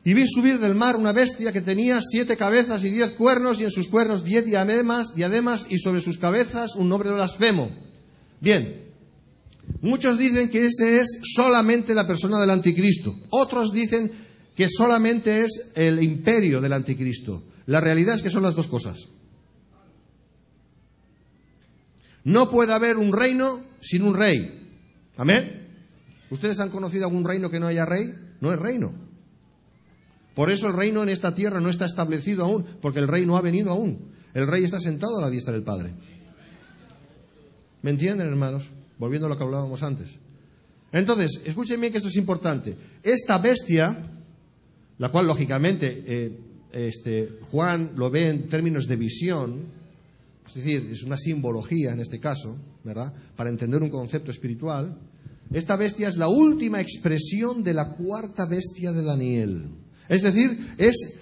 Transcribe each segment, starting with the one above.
Y vi subir del mar una bestia que tenía 7 cabezas y 10 cuernos, y en sus cuernos 10 diademas, y sobre sus cabezas un nombre blasfemo. Bien, muchos dicen que ese es solamente la persona del anticristo. Otros dicen que solamente es el imperio del anticristo. La realidad es que son las dos cosas. No puede haber un reino sin un rey. ¿Amén? ¿Ustedes han conocido algún reino que no haya rey? No es reino. Por eso el reino en esta tierra no está establecido aún, porque el rey no ha venido aún. El rey está sentado a la diestra del Padre. ¿Me entienden, hermanos? Volviendo a lo que hablábamos antes. Entonces, escúchenme que esto es importante. Esta bestia, la cual lógicamente Juan lo ve en términos de visión, es decir, es una simbología en este caso, ¿verdad?, para entender un concepto espiritual. Esta bestia es la última expresión de la cuarta bestia de Daniel. Es decir, es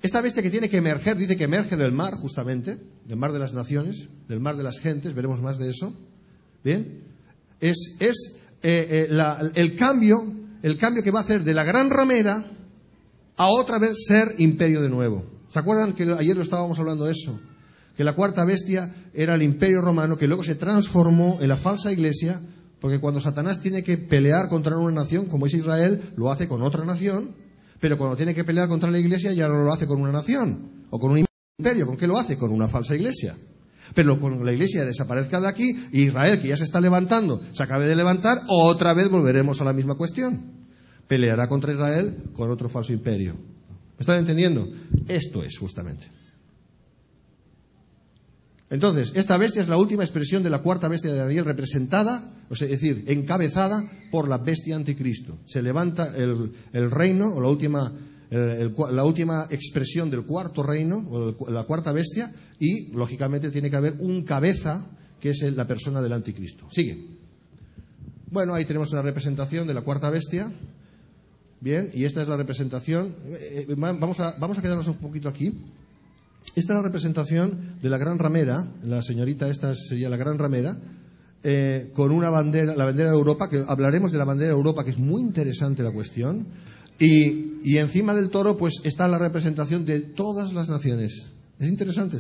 esta bestia que tiene que emerger, dice que emerge del mar, justamente, del mar de las naciones, del mar de las gentes, veremos más de eso. Bien, es el cambio que va a hacer de la gran ramera a otra vez ser imperio de nuevo. ¿Se acuerdan que ayer lo estábamos hablando de eso? Que la cuarta bestia era el imperio romano, que luego se transformó en la falsa iglesia, porque cuando Satanás tiene que pelear contra una nación, como es Israel, lo hace con otra nación. Pero cuando tiene que pelear contra la iglesia ya no lo hace con una nación o con un imperio. ¿Con qué lo hace? Con una falsa iglesia. Pero cuando la iglesia desaparezca de aquí, y Israel, que ya se está levantando, se acabe de levantar, otra vez volveremos a la misma cuestión. Peleará contra Israel con otro falso imperio. ¿Me están entendiendo? Esto es justamente. Entonces, esta bestia es la última expresión de la cuarta bestia de Daniel, representada, es decir, encabezada por la bestia anticristo. Se levanta el reino, o la última expresión del cuarto reino, o la cuarta bestia, y, lógicamente, tiene que haber un cabeza, que es la persona del anticristo. Sigue. Bueno, ahí tenemos una representación de la cuarta bestia. Bien, y esta es la representación. Vamos a quedarnos un poquito aquí. Esta es la representación de la gran ramera, la señorita esta sería la gran ramera, con una bandera, la bandera de Europa, que hablaremos de la bandera de Europa, que es muy interesante la cuestión, y encima del toro pues está la representación de todas las naciones. Es interesante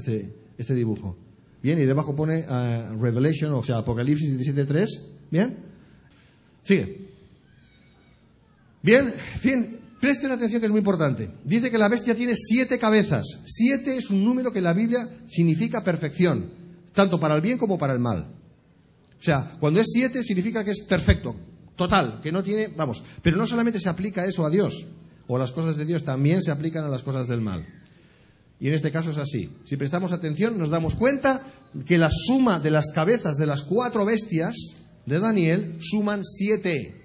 este dibujo. Bien, y debajo pone Revelation, o sea, Apocalipsis 17:3. Bien, sigue. Bien, fin. Presten atención que es muy importante. Dice que la bestia tiene 7 cabezas. 7 es un número que en la Biblia significa perfección, tanto para el bien como para el mal. O sea, cuando es 7 significa que es perfecto, total, que no tiene, vamos. Pero no solamente se aplica eso a Dios o a las cosas de Dios, también se aplican a las cosas del mal. Y en este caso es así. Si prestamos atención, nos damos cuenta que la suma de las cabezas de las 4 bestias de Daniel suman 7.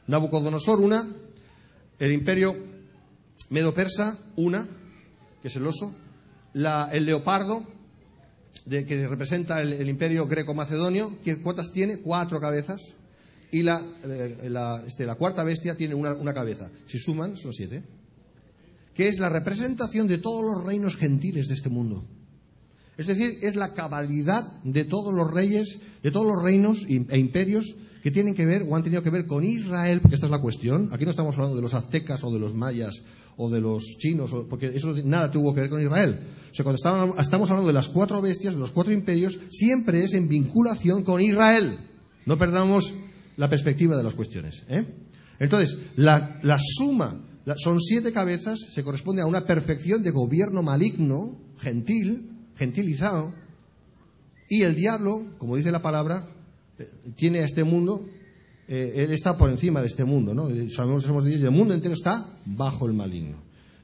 Nabucodonosor, una. El imperio medo-persa, una, que es el oso. El leopardo, que representa el imperio greco-macedonio, ¿cuántas tiene? 4 cabezas. Y la cuarta bestia tiene una cabeza. Si suman, son 7. Que es la representación de todos los reinos gentiles de este mundo. Es decir, es la cabalidad de todos los reyes, de todos los reinos e imperios que tienen que ver o han tenido que ver con Israel, porque esta es la cuestión. Aquí no estamos hablando de los aztecas o de los mayas o de los chinos, porque eso nada tuvo que ver con Israel. O sea, cuando estamos hablando de las 4 bestias, de los 4 imperios, siempre es en vinculación con Israel. No perdamos la perspectiva de las cuestiones, ¿eh? Entonces, la suma, son 7 cabezas, se corresponde a una perfección de gobierno maligno, gentilizado, y el diablo, como dice la palabra, tiene a este mundo, él está por encima de este mundo, ¿no? Hemos dicho que el mundo entero está bajo el maligno.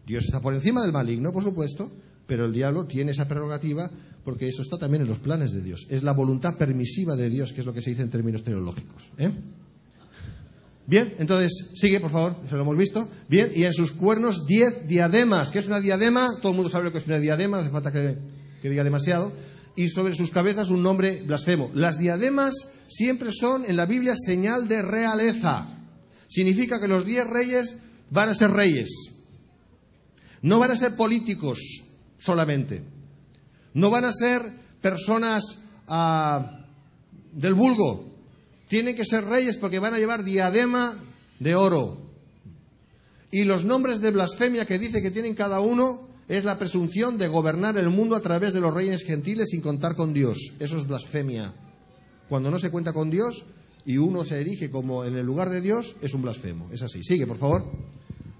Dios está por encima del maligno, por supuesto, pero el diablo tiene esa prerrogativa porque eso está también en los planes de Dios. Es la voluntad permisiva de Dios, que es lo que se dice en términos teológicos, ¿eh? Bien, entonces, sigue, por favor, eso lo hemos visto. Bien, y en sus cuernos 10 diademas. ¿Qué es una diadema? Todo el mundo sabe lo que es una diadema, no hace falta que diga demasiado. Y sobre sus cabezas un nombre blasfemo. Las diademas siempre son en la Biblia señal de realeza. Significa que los 10 reyes van a ser reyes. No van a ser políticos solamente. No van a ser personas del vulgo. Tienen que ser reyes porque van a llevar diadema de oro. Y los nombres de blasfemia que dice que tienen cada uno es la presunción de gobernar el mundo a través de los reyes gentiles sin contar con Dios. Eso es blasfemia. Cuando no se cuenta con Dios y uno se erige como en el lugar de Dios, es un blasfemo. Es así. Sigue, por favor.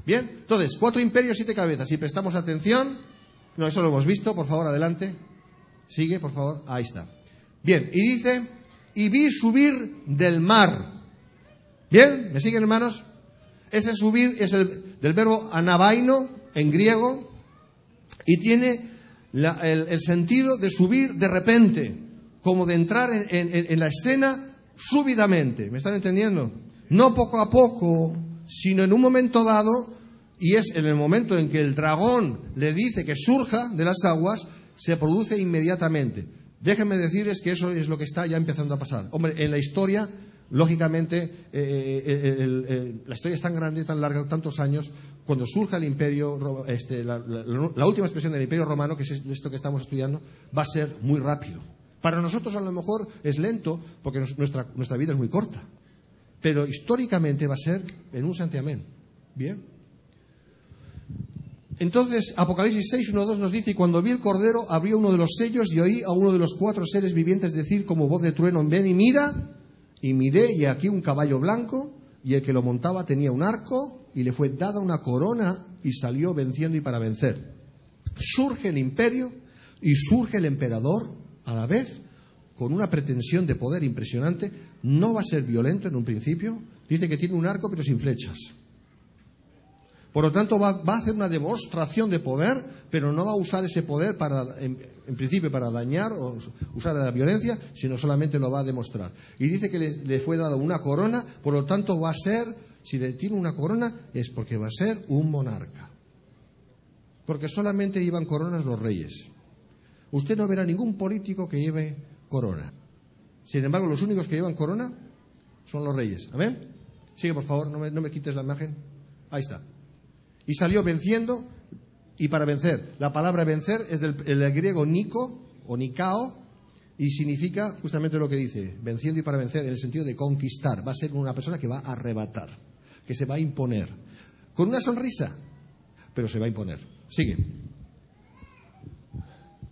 Bien, entonces, 4 imperios, 7 cabezas. Si prestamos atención, no, eso lo hemos visto, por favor, adelante. Sigue, por favor, ahí está. Bien, y dice, y vi subir del mar. Bien, ¿me siguen, hermanos? Ese subir es del verbo anabaino en griego y tiene el sentido de subir de repente, como de entrar en la escena súbitamente. ¿Me están entendiendo? No poco a poco, sino en un momento dado, y es en el momento en que el dragón le dice que surja de las aguas, se produce inmediatamente. Déjenme decirles que eso es lo que está ya empezando a pasar. Hombre, en la historia, lógicamente, la historia es tan grande, tan larga, tantos años, cuando surja el imperio, la última expresión del imperio romano, que es esto que estamos estudiando, va a ser muy rápido. Para nosotros a lo mejor es lento, porque nuestra vida es muy corta. Pero históricamente va a ser en un santiamén. Bien. Entonces, Apocalipsis 6, 1, 2 nos dice, y cuando vi el Cordero, abrió uno de los sellos y oí a uno de los 4 seres vivientes decir como voz de trueno, ven y mira, y miré, y aquí un caballo blanco, y el que lo montaba tenía un arco, y le fue dada una corona, y salió venciendo y para vencer. Surge el imperio, y surge el emperador, a la vez, con una pretensión de poder impresionante. No va a ser violento en un principio, dice que tiene un arco pero sin flechas. Por lo tanto, va a hacer una demostración de poder, pero no va a usar ese poder en principio para dañar o usar la violencia, sino solamente lo va a demostrar. Y dice que le fue dada una corona, por lo tanto va a ser, si le tiene una corona, es porque va a ser un monarca. Porque solamente llevan coronas los reyes. Usted no verá ningún político que lleve corona. Sin embargo, los únicos que llevan corona son los reyes. ¿Amén? Sigue, por favor, no me quites la imagen. Ahí está. Y salió venciendo y para vencer. La palabra vencer es del griego nico o nikao y significa justamente lo que dice, venciendo y para vencer, en el sentido de conquistar. Va a ser una persona que va a arrebatar, que se va a imponer. Con una sonrisa, pero se va a imponer. Sigue.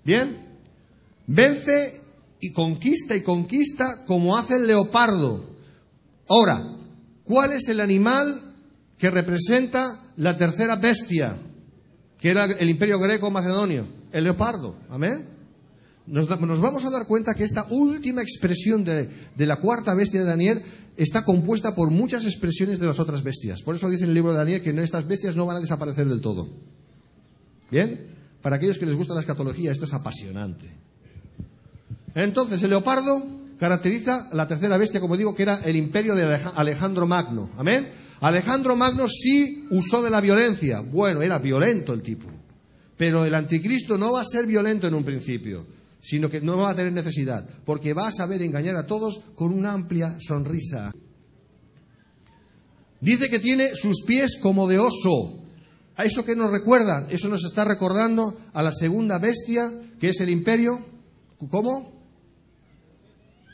Bien. Vence y conquista como hace el leopardo. Ahora, ¿cuál es el animal que representa la tercera bestia, que era el imperio greco-macedonio? El leopardo. ¿Amén? Nos vamos a dar cuenta que esta última expresión de la cuarta bestia de Daniel está compuesta por muchas expresiones de las otras bestias. Por eso dice en el libro de Daniel que estas bestias no van a desaparecer del todo. ¿Bien? Para aquellos que les gusta la escatología, esto es apasionante. Entonces, el leopardo caracteriza la tercera bestia, como digo, que era el imperio de Alejandro Magno. ¿Amén? Alejandro Magno sí usó de la violencia. Bueno, era violento el tipo. Pero el anticristo no va a ser violento en un principio, sino que no va a tener necesidad, porque va a saber engañar a todos con una amplia sonrisa. Dice que tiene sus pies como de oso. ¿A eso qué nos recuerda? Eso nos está recordando a la segunda bestia, que es el imperio, ¿cómo?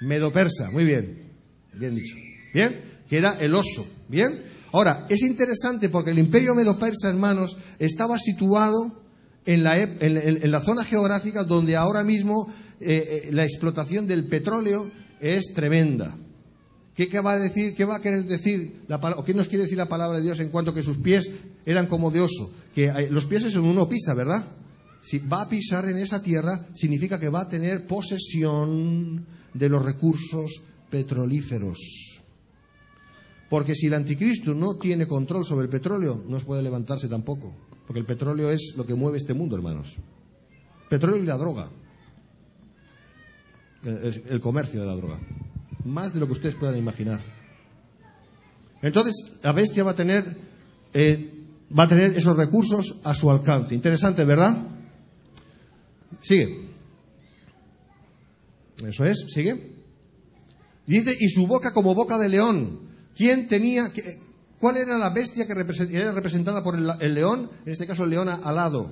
Medo-persa. Muy bien. Bien dicho. Bien. Que era el oso. Bien. Ahora, es interesante porque el imperio medo-persa, hermanos, estaba situado en la zona geográfica donde ahora mismo la explotación del petróleo es tremenda. ¿Qué va a decir? ¿Qué va a querer decir o qué nos quiere decir la palabra de Dios en cuanto que sus pies eran como de oso? Que los pies es donde uno pisa, ¿verdad? Si va a pisar en esa tierra, significa que va a tener posesión de los recursos petrolíferos. Porque si el anticristo no tiene control sobre el petróleo, no puede levantarse tampoco. Porque el petróleo es lo que mueve este mundo, hermanos. Petróleo y la droga. El comercio de la droga. Más de lo que ustedes puedan imaginar. Entonces, la bestia va a tener esos recursos a su alcance. Interesante, ¿verdad? Sigue. Eso es, sigue. Dice, y su boca como boca de león. ¿Cuál era la bestia que era representada por el león? En este caso el león alado.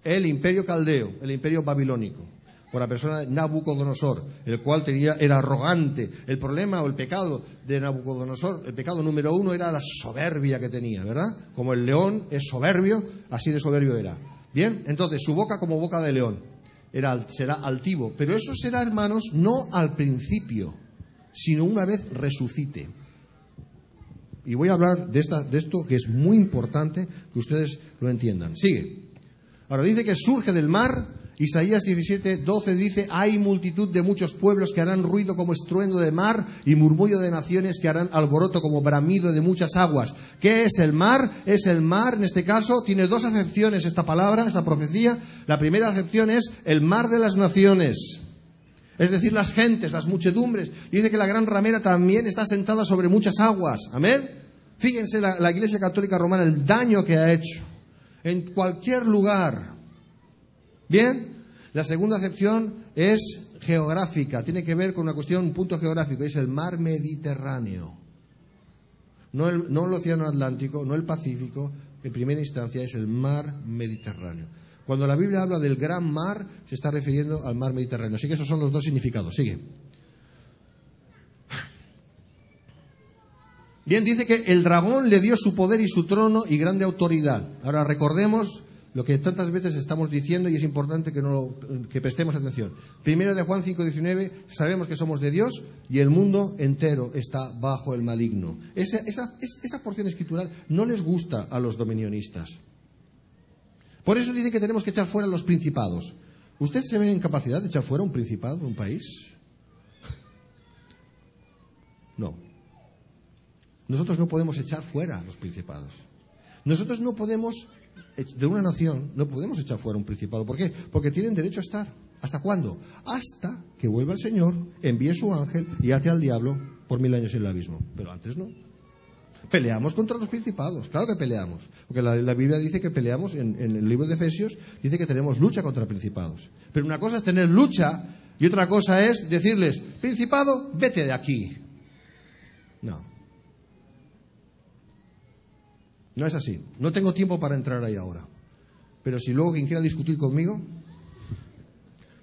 El imperio caldeo, el imperio babilónico. por la persona de Nabucodonosor, el cual era arrogante. El problema o el pecado de Nabucodonosor, el pecado número 1 era la soberbia que tenía, ¿verdad? Como el león es soberbio, así de soberbio era. Bien, entonces su boca como boca de león, será altivo. Pero eso será, hermanos, no al principio, sino una vez resucite. Y voy a hablar de esto que es muy importante que ustedes lo entiendan. Sigue. Ahora dice que surge del mar. Isaías 17:12 dice: hay multitud de muchos pueblos que harán ruido como estruendo de mar y murmullo de naciones que harán alboroto como bramido de muchas aguas. ¿Qué es el mar? Es el mar, en este caso, tiene dos acepciones esta palabra, esta profecía. La primera acepción es el mar de las naciones, es decir, las gentes, las muchedumbres. Dice que la gran ramera también está sentada sobre muchas aguas. Amén. Fíjense la Iglesia Católica Romana, el daño que ha hecho en cualquier lugar. Bien, la segunda acepción es geográfica, tiene que ver con una cuestión, un punto geográfico, es el mar Mediterráneo. No el océano Atlántico, no el Pacífico, en primera instancia es el mar Mediterráneo. Cuando la Biblia habla del gran mar, se está refiriendo al mar Mediterráneo. Así que esos son los dos significados. Sigue. Bien, dice que el dragón le dio su poder y su trono y grande autoridad. Ahora recordemos lo que tantas veces estamos diciendo y es importante que prestemos atención. Primero de Juan 5:19, sabemos que somos de Dios y el mundo entero está bajo el maligno. Esa porción escritural no les gusta a los dominionistas. Por eso dice que tenemos que echar fuera los principados. ¿Usted se ve en capacidad de echar fuera un principado de un país? No. Nosotros no podemos echar fuera los principados. Nosotros no podemos... De una nación no podemos echar fuera un principado. ¿Por qué? Porque tienen derecho a estar. ¿Hasta cuándo? Hasta que vuelva el Señor, envíe su ángel y ate al diablo por 1000 años en el abismo. Pero antes no. Peleamos contra los principados. Claro que peleamos. Porque la Biblia dice que peleamos, en el libro de Efesios, dice que tenemos lucha contra principados. Pero una cosa es tener lucha y otra cosa es decirles: principado, vete de aquí. No. No es así. No tengo tiempo para entrar ahí ahora. Pero si luego quien quiera discutir conmigo...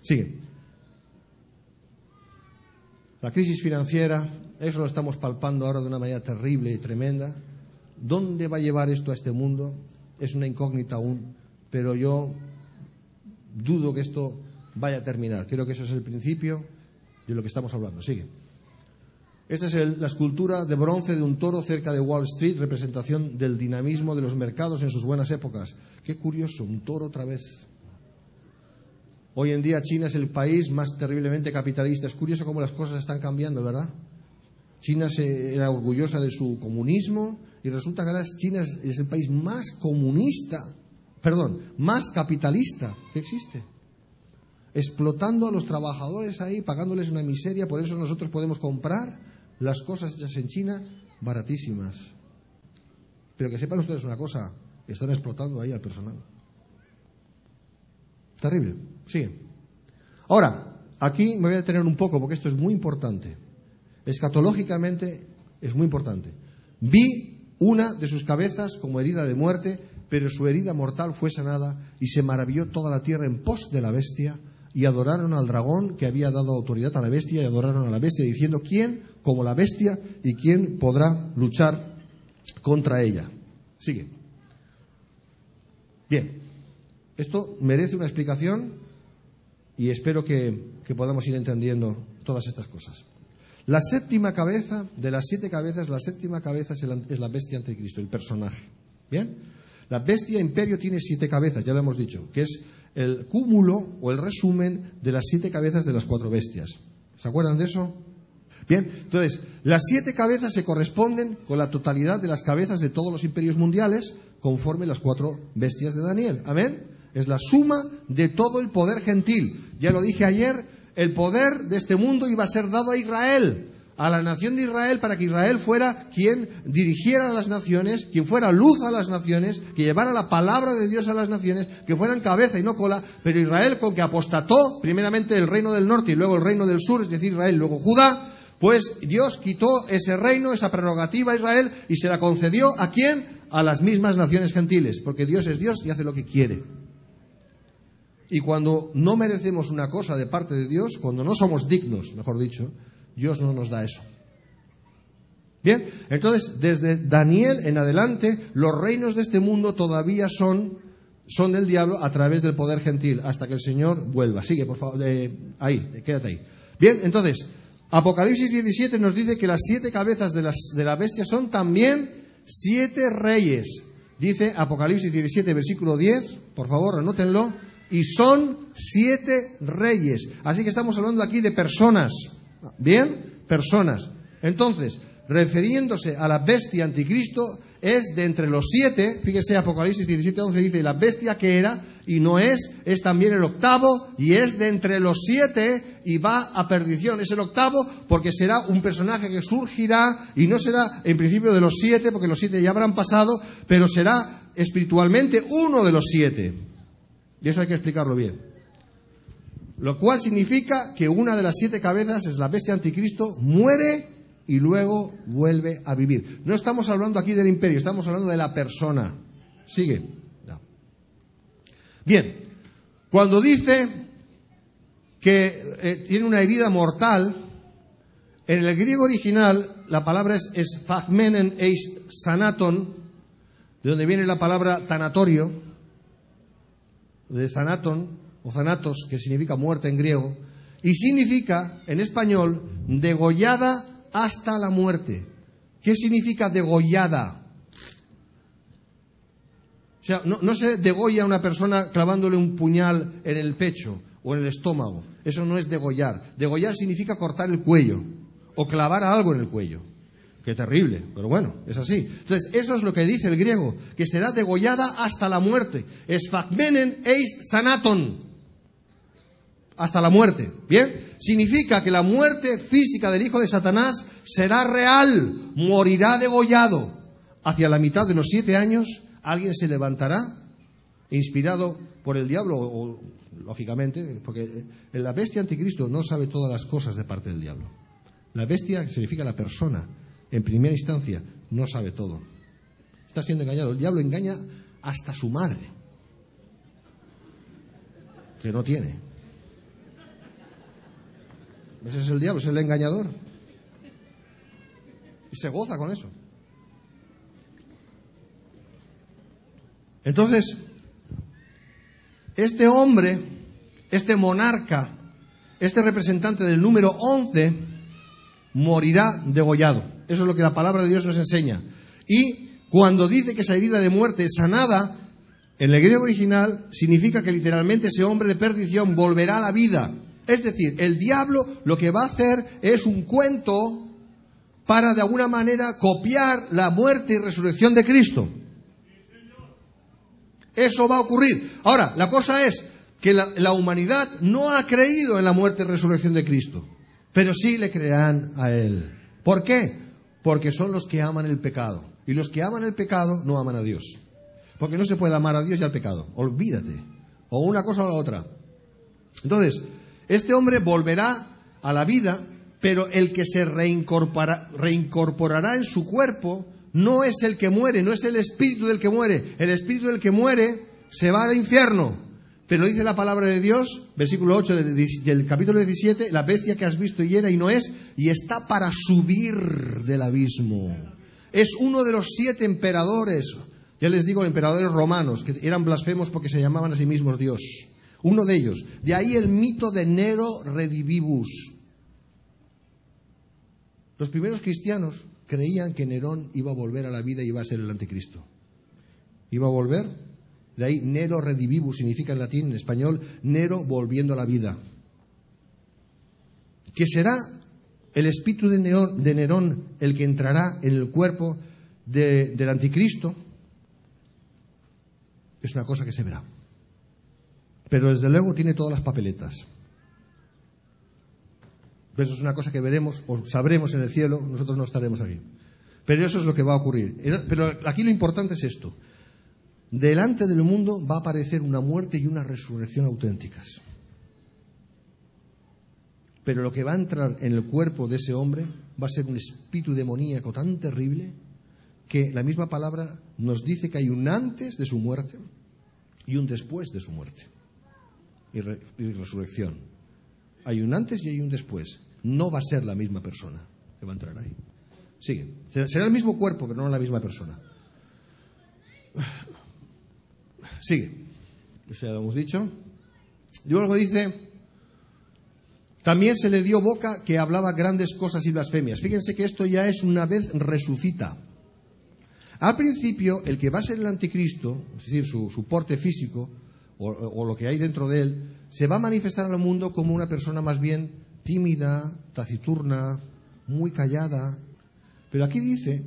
Sigue. La crisis financiera, eso lo estamos palpando ahora de una manera terrible y tremenda. ¿Dónde va a llevar esto a este mundo? Es una incógnita aún, pero yo dudo que esto vaya a terminar. Creo que eso es el principio de lo que estamos hablando. Sigue. Esta es la escultura de bronce de un toro cerca de Wall Street, representación del dinamismo de los mercados en sus buenas épocas. Qué curioso, un toro otra vez. Hoy en día China es el país más terriblemente capitalista. Es curioso cómo las cosas están cambiando, ¿verdad? China era orgullosa de su comunismo y resulta que ahora China es el país más más capitalista que existe. Explotando a los trabajadores ahí, pagándoles una miseria. Por eso nosotros podemos comprar las cosas hechas en China baratísimas. Pero que sepan ustedes una cosa, están explotando ahí al personal. Terrible. Sigue. Ahora, aquí me voy a detener un poco porque esto es muy importante. Escatológicamente es muy importante. Vi una de sus cabezas como herida de muerte, pero su herida mortal fue sanada y se maravilló toda la tierra en pos de la bestia. Y adoraron al dragón que había dado autoridad a la bestia, y adoraron a la bestia diciendo: ¿quién como la bestia y quién podrá luchar contra ella? Sigue. Bien, esto merece una explicación y espero que podamos ir entendiendo todas estas cosas. La séptima cabeza, de las 7 cabezas, la séptima cabeza es la bestia anticristo, el personaje. Bien, la bestia imperio tiene 7 cabezas, ya lo hemos dicho, que es el cúmulo o el resumen de las 7 cabezas de las 4 bestias. ¿Se acuerdan de eso? Bien, entonces, las 7 cabezas se corresponden con la totalidad de las cabezas de todos los imperios mundiales, conforme las 4 bestias de Daniel. ¿Amén? Es la suma de todo el poder gentil. Ya lo dije ayer, el poder de este mundo iba a ser dado a Israel, a la nación de Israel, para que Israel fuera quien dirigiera a las naciones, quien fuera luz a las naciones, que llevara la palabra de Dios a las naciones, que fueran cabeza y no cola. Pero Israel, con que apostató primeramente el reino del norte y luego el reino del sur, es decir, Israel, luego Judá, pues Dios quitó ese reino, esa prerrogativa a Israel y se la concedió ¿a quién? A las mismas naciones gentiles, porque Dios es Dios y hace lo que quiere. Y cuando no merecemos una cosa de parte de Dios, cuando no somos dignos, mejor dicho, Dios no nos da eso. Bien, entonces, desde Daniel en adelante, los reinos de este mundo todavía son del diablo a través del poder gentil, hasta que el Señor vuelva. Sigue, por favor, quédate ahí. Bien, entonces, Apocalipsis 17 nos dice que las 7 cabezas de la bestia son también 7 reyes. Dice Apocalipsis 17, versículo 10, por favor, anótenlo, y son 7 reyes. Así que estamos hablando aquí de personas. Bien, personas. Entonces, refiriéndose a la bestia anticristo, es de entre los 7, fíjese Apocalipsis 17, 11 dice, la bestia que era y no es también el octavo, y es de entre los 7 y va a perdición. Es el octavo porque será un personaje que surgirá y no será en principio de los 7, porque los 7 ya habrán pasado, pero será espiritualmente uno de los 7. Y eso hay que explicarlo bien. Lo cual significa que una de las 7 cabezas es la bestia anticristo, muere y luego vuelve a vivir. No estamos hablando aquí del imperio, estamos hablando de la persona. Sigue. No. Bien, cuando dice que tiene una herida mortal, en el griego original la palabra es phagmenen eis sanaton, de donde viene la palabra tanatorio, de thanaton o thanatos, que significa muerte en griego, y significa en español degollada hasta la muerte. ¿Qué significa degollada? O sea, no se degolla a una persona clavándole un puñal en el pecho o en el estómago. Eso no es degollar. Degollar significa cortar el cuello o clavar algo en el cuello. Qué terrible, pero bueno, es así. Entonces, eso es lo que dice el griego, que será degollada hasta la muerte. Es phagmenen eis thanaton. Hasta la muerte. ¿Bien? Significa que la muerte física del hijo de Satanás será real, morirá degollado. Hacia la mitad de los 7 años, alguien se levantará, inspirado por el diablo, o lógicamente, porque la bestia anticristo no sabe todas las cosas de parte del diablo. La bestia significa la persona, en primera instancia, no sabe todo. Está siendo engañado. El diablo engaña hasta su madre, que no tiene. Ese es el diablo, es el engañador. Y se goza con eso. Entonces, este hombre, este monarca, este representante del número 11, morirá degollado. Eso es lo que la palabra de Dios nos enseña. Y cuando dice que esa herida de muerte es sanada, en el griego original significa que literalmente ese hombre de perdición volverá a la vida. Es decir, el diablo lo que va a hacer es un cuento para de alguna manera copiar la muerte y resurrección de Cristo. Eso va a ocurrir. Ahora, la cosa es que la humanidad no ha creído en la muerte y resurrección de Cristo, pero sí le creerán a Él. ¿Por qué? Porque son los que aman el pecado. Y los que aman el pecado no aman a Dios. Porque no se puede amar a Dios y al pecado. Olvídate. O una cosa o la otra. Entonces, este hombre volverá a la vida, pero el que se reincorporará en su cuerpo no es el que muere, no es el espíritu del que muere. El espíritu del que muere se va al infierno. Pero dice la palabra de Dios, versículo 8 del capítulo 17, la bestia que has visto hiera y no es, y está para subir del abismo. Es uno de los 7 emperadores, ya les digo, emperadores romanos, que eran blasfemos porque se llamaban a sí mismos Dios. Uno de ellos. De ahí el mito de Nero Redivivus. Los primeros cristianos creían que Nerón iba a volver a la vida y iba a ser el anticristo. Iba a volver. De ahí Nero Redivivus significa en latín, en español, Nero volviendo a la vida. Que será el espíritu de Nerón el que entrará en el cuerpo del anticristo. Es una cosa que se verá. Pero desde luego tiene todas las papeletas. Eso es una cosa que veremos o sabremos en el cielo, nosotros no estaremos aquí. Pero eso es lo que va a ocurrir. Pero aquí lo importante es esto. Delante del mundo va a aparecer una muerte y una resurrección auténticas. Pero lo que va a entrar en el cuerpo de ese hombre va a ser un espíritu demoníaco tan terrible que la misma palabra nos dice que hay un antes de su muerte y un después de su muerte. y resurrección. Hay un antes y hay un después. No va a ser la misma persona que va a entrar ahí. Sigue. Será el mismo cuerpo, pero no la misma persona. Sigue. Eso ya lo hemos dicho. Y luego dice: también se le dio boca que hablaba grandes cosas y blasfemias. Fíjense que esto ya es una vez resucita. Al principio, el que va a ser el anticristo, es decir, su porte físico, o lo que hay dentro de él, se va a manifestar al mundo como una persona más bien tímida, taciturna, muy callada. Pero aquí dice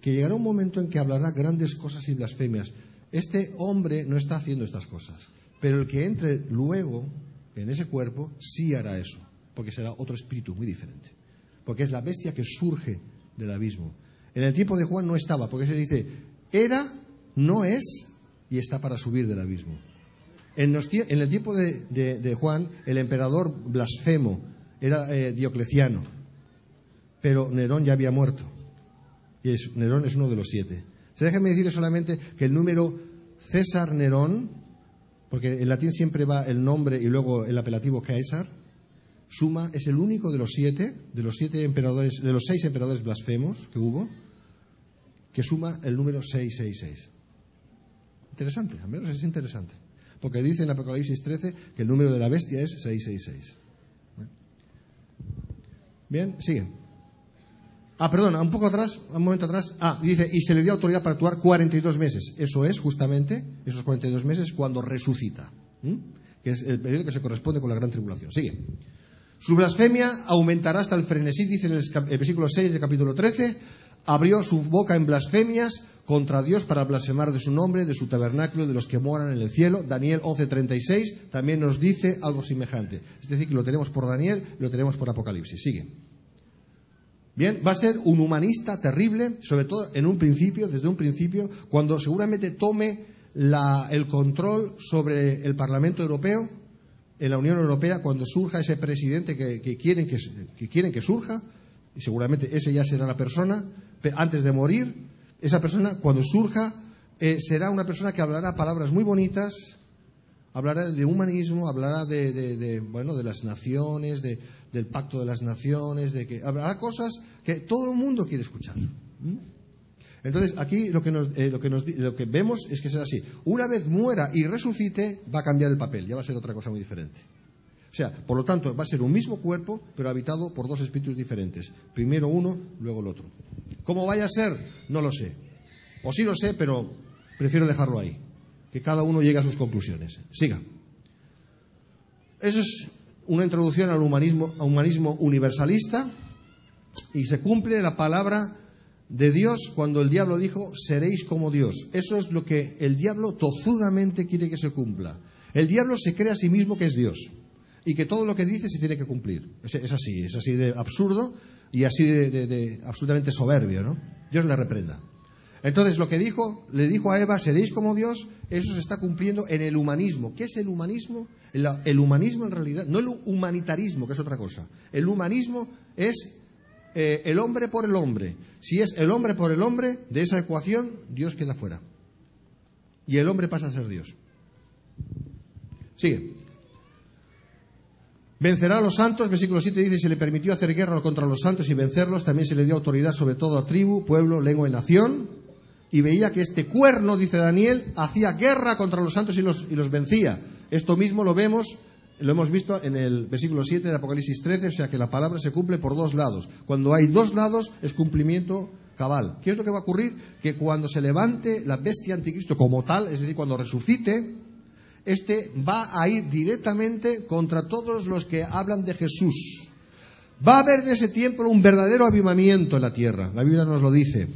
que llegará un momento en que hablará grandes cosas y blasfemias. Este hombre no está haciendo estas cosas, pero el que entre luego en ese cuerpo sí hará eso, porque será otro espíritu muy diferente, porque es la bestia que surge del abismo. En el tiempo de Juan no estaba, porque se dice era, no es y está para subir del abismo. En el tiempo de Juan, el emperador blasfemo era Diocleciano, pero Nerón ya había muerto, y Nerón es uno de los 7. Déjenme decirles solamente que el número César Nerón, porque en latín siempre va el nombre y luego el apelativo Caesar, es el único de los 7 emperadores, de los 6 emperadores blasfemos que hubo, que suma el número 666. Interesante, al menos es interesante, porque dice en Apocalipsis 13 que el número de la bestia es 666. Bien, sigue. Perdona, un momento atrás. Dice, y se le dio autoridad para actuar 42 meses. Eso es justamente, esos 42 meses cuando resucita, que es el periodo que se corresponde con la gran tribulación. Sigue. Su blasfemia aumentará hasta el frenesí, dice en el versículo 6 del capítulo 13. Abrió su boca en blasfemias contra Dios para blasfemar de su nombre, de su tabernáculo, de los que moran en el cielo. Daniel 11:36 también nos dice algo semejante. Es decir, que lo tenemos por Daniel y lo tenemos por Apocalipsis. Sigue. Bien, va a ser un humanista terrible, sobre todo en un principio, desde un principio, cuando seguramente tome el control sobre el Parlamento Europeo, en la Unión Europea, cuando surja ese presidente que quieren que surja, y seguramente ese ya será la persona, antes de morir, esa persona cuando surja será una persona que hablará palabras muy bonitas, hablará de humanismo, hablará de las naciones, del pacto de las naciones, hablará cosas que todo el mundo quiere escuchar. Entonces, aquí lo que vemos es que será así. Una vez muera y resucite, va a cambiar el papel, ya va a ser otra cosa muy diferente. O sea, por lo tanto, va a ser un mismo cuerpo, pero habitado por 2 espíritus diferentes. Primero uno, luego el otro. ¿Cómo vaya a ser? No lo sé. O sí lo sé, pero prefiero dejarlo ahí. Que cada uno llegue a sus conclusiones. Siga. Eso es una introducción al humanismo universalista, y se cumple la palabra de Dios cuando el diablo dijo: seréis como Dios. Eso es lo que el diablo tozudamente quiere que se cumpla. El diablo se cree a sí mismo que es Dios y que todo lo que dice se tiene que cumplir. Es así de absurdo y así de absolutamente soberbio, ¿no? Dios le reprenda. Entonces, lo que le dijo a Eva, seréis como Dios, eso se está cumpliendo en el humanismo. ¿Qué es el humanismo? El humanismo, en realidad, no el humanitarismo, que es otra cosa. El humanismo es el hombre por el hombre. Si es el hombre por el hombre, de esa ecuación, Dios queda fuera. Y el hombre pasa a ser Dios. Sigue. Vencerá a los santos, versículo 7 dice, se le permitió hacer guerra contra los santos y vencerlos. También se le dio autoridad sobre toda tribu, pueblo, lengua y nación. Y veía que este cuerno, dice Daniel, hacía guerra contra los santos y los vencía. Esto mismo lo hemos visto en el versículo 7 de Apocalipsis 13, o sea que la palabra se cumple por 2 lados. Cuando hay 2 lados es cumplimiento cabal. ¿Qué es lo que va a ocurrir? Que cuando se levante la bestia anticristo como tal, es decir, cuando resucite, va a ir directamente contra todos los que hablan de Jesús. Va a haber en ese tiempo un verdadero avivamiento en la tierra. La Biblia nos lo dice,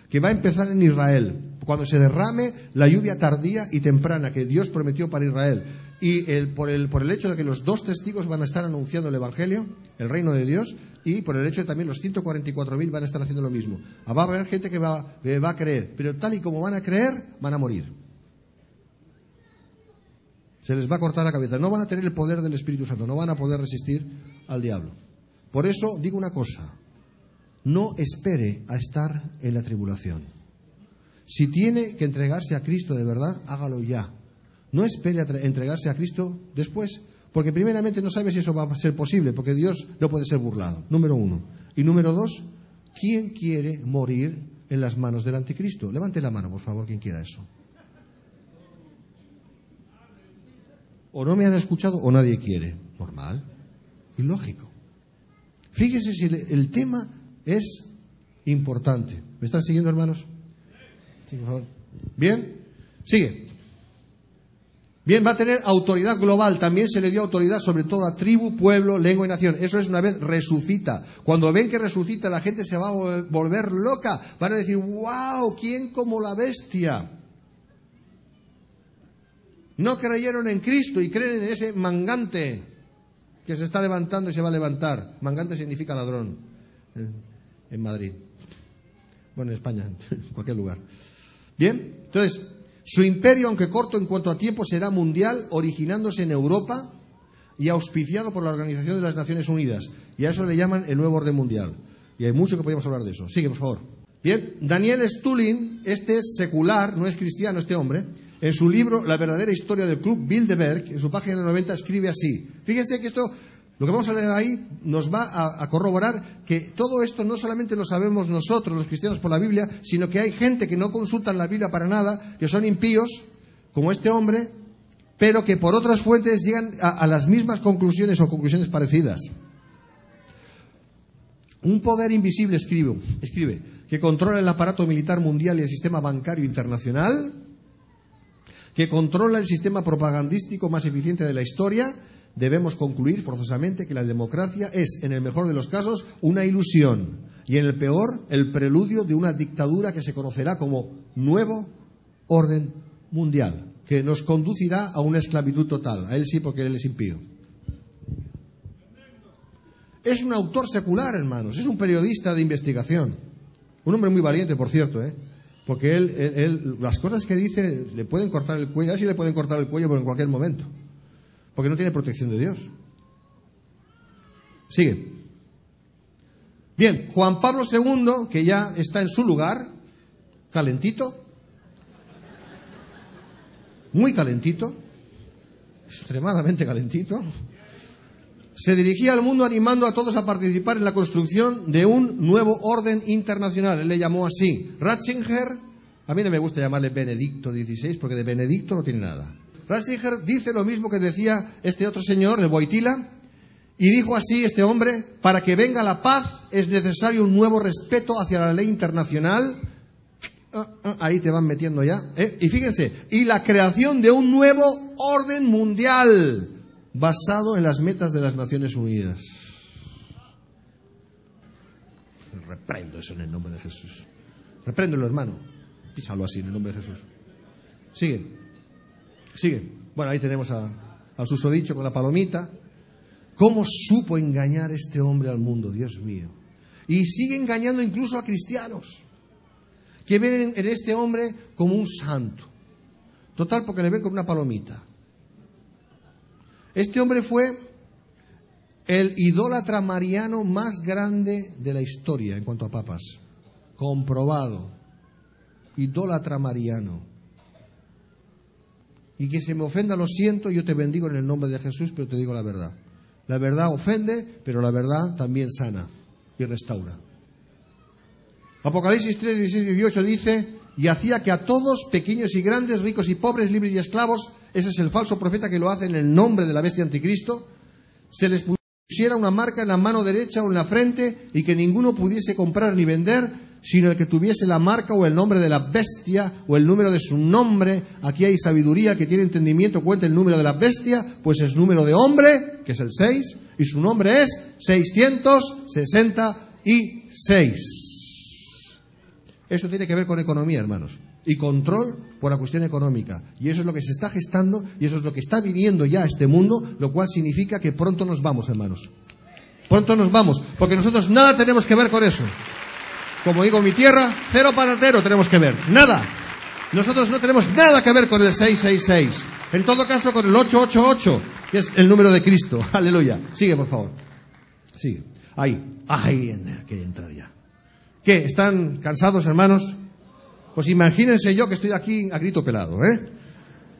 que va a empezar en Israel, cuando se derrame la lluvia tardía y temprana que Dios prometió para Israel. Y por el hecho de que los 2 testigos van a estar anunciando el Evangelio, el reino de Dios, y por el hecho de que también los 144.000 van a estar haciendo lo mismo. Va a haber gente que va a creer, pero tal y como van a creer, van a morir. Se les va a cortar la cabeza. No van a tener el poder del Espíritu Santo, no van a poder resistir al diablo. Por eso digo una cosa: no espere a estar en la tribulación. Si tiene que entregarse a Cristo de verdad, hágalo ya. no espere a entregarse a Cristo después, porque primeramente no sabe si eso va a ser posible, porque Dios no puede ser burlado, número 1. Y número 2, ¿quién quiere morir en las manos del anticristo? Levante la mano, por favor, quien quiera eso. O no me han escuchado o nadie quiere. Normal y lógico. Fíjese si el tema es importante. ¿Me están siguiendo, hermanos? Sí, por favor. Bien, sigue. Bien, va a tener autoridad global. También se le dio autoridad sobre toda tribu, pueblo, lengua y nación. Eso es una vez resucita. Cuando ven que resucita, la gente se va a volver loca. Van a decir, wow, ¿quién como la bestia? No creyeron en Cristo y creen en ese mangante que se está levantando y se va a levantar. Mangante significa ladrón en Madrid. Bueno, en España, en cualquier lugar. Bien, entonces, su imperio, aunque corto en cuanto a tiempo, será mundial, originándose en Europa y auspiciado por la Organización de las Naciones Unidas. Y a eso le llaman el nuevo orden mundial. Y hay mucho que podemos hablar de eso. Sigue, por favor. Bien, Daniel Stulin, este es secular, no es cristiano este hombre. En su libro La verdadera historia del Club Bilderberg, en su página 90, escribe así. Fíjense que esto, lo que vamos a leer ahí, nos va a corroborar que todo esto no solamente lo sabemos nosotros, los cristianos, por la Biblia, sino que hay gente que no consultan la Biblia para nada, que son impíos, como este hombre, pero que por otras fuentes llegan a las mismas conclusiones o conclusiones parecidas. Un poder invisible, escribe, que controla el aparato militar mundial y el sistema bancario internacional, que controla el sistema propagandístico más eficiente de la historia. Debemos concluir forzosamente que la democracia es, en el mejor de los casos, una ilusión y en el peor, el preludio de una dictadura que se conocerá como nuevo orden mundial, que nos conducirá a una esclavitud total. A él sí, porque él es impío. Es un autor secular, hermanos, es un periodista de investigación. Un hombre muy valiente, por cierto, porque él, las cosas que dice, le pueden cortar el cuello, a ver si le pueden cortar el cuello, pero en cualquier momento. Porque no tiene protección de Dios. Sigue. Bien, Juan Pablo II, que ya está en su lugar, calentito, muy calentito, extremadamente calentito, se dirigía al mundo animando a todos a participar en la construcción de un nuevo orden internacional. Él le llamó así. Ratzinger, a mí no me gusta llamarle Benedicto XVI, porque de Benedicto no tiene nada. Ratzinger dice lo mismo que decía este otro señor, el Wojtyla, y dijo así este hombre: para que venga la paz es necesario un nuevo respeto hacia la ley internacional. Ahí te van metiendo ya. Y fíjense, y la creación de un nuevo orden mundial basado en las metas de las Naciones Unidas. Reprendo eso en el nombre de Jesús. Repréndelo, hermano. Písalo así en el nombre de Jesús. Sigue. Bueno, ahí tenemos al susodicho con la palomita. ¿Cómo supo engañar este hombre al mundo? Dios mío. Y sigue engañando incluso a cristianos, que ven en este hombre como un santo. Total, porque le ven con una palomita. Este hombre fue el idólatra mariano más grande de la historia en cuanto a papas. Comprobado. Idólatra mariano. Y que se me ofenda, lo siento, yo te bendigo en el nombre de Jesús, pero te digo la verdad. La verdad ofende, pero la verdad también sana y restaura. Apocalipsis 3, 16 y 18 dice: y hacía que a todos, pequeños y grandes, ricos y pobres, libres y esclavos, ese es el falso profeta que lo hace en el nombre de la bestia anticristo, se les pusiera una marca en la mano derecha o en la frente, y que ninguno pudiese comprar ni vender, sino el que tuviese la marca o el nombre de la bestia o el número de su nombre. Aquí hay sabiduría, que tiene entendimiento, cuenta el número de la bestia, pues es número de hombre, que es el 6, y su nombre es 666. Esto tiene que ver con economía, hermanos, y control por la cuestión económica. Y eso es lo que se está gestando, y eso es lo que está viniendo ya a este mundo, lo cual significa que pronto nos vamos, hermanos. Pronto nos vamos, porque nosotros nada tenemos que ver con eso. Como digo en mi tierra, cero patatero tenemos que ver, nada. Nosotros no tenemos nada que ver con el 666. En todo caso, con el 888, que es el número de Cristo. Aleluya. Sigue, por favor. Sigue. Ahí quería entrar ya. ¿Qué? ¿Están cansados, hermanos? Pues imagínense yo que estoy aquí a grito pelado,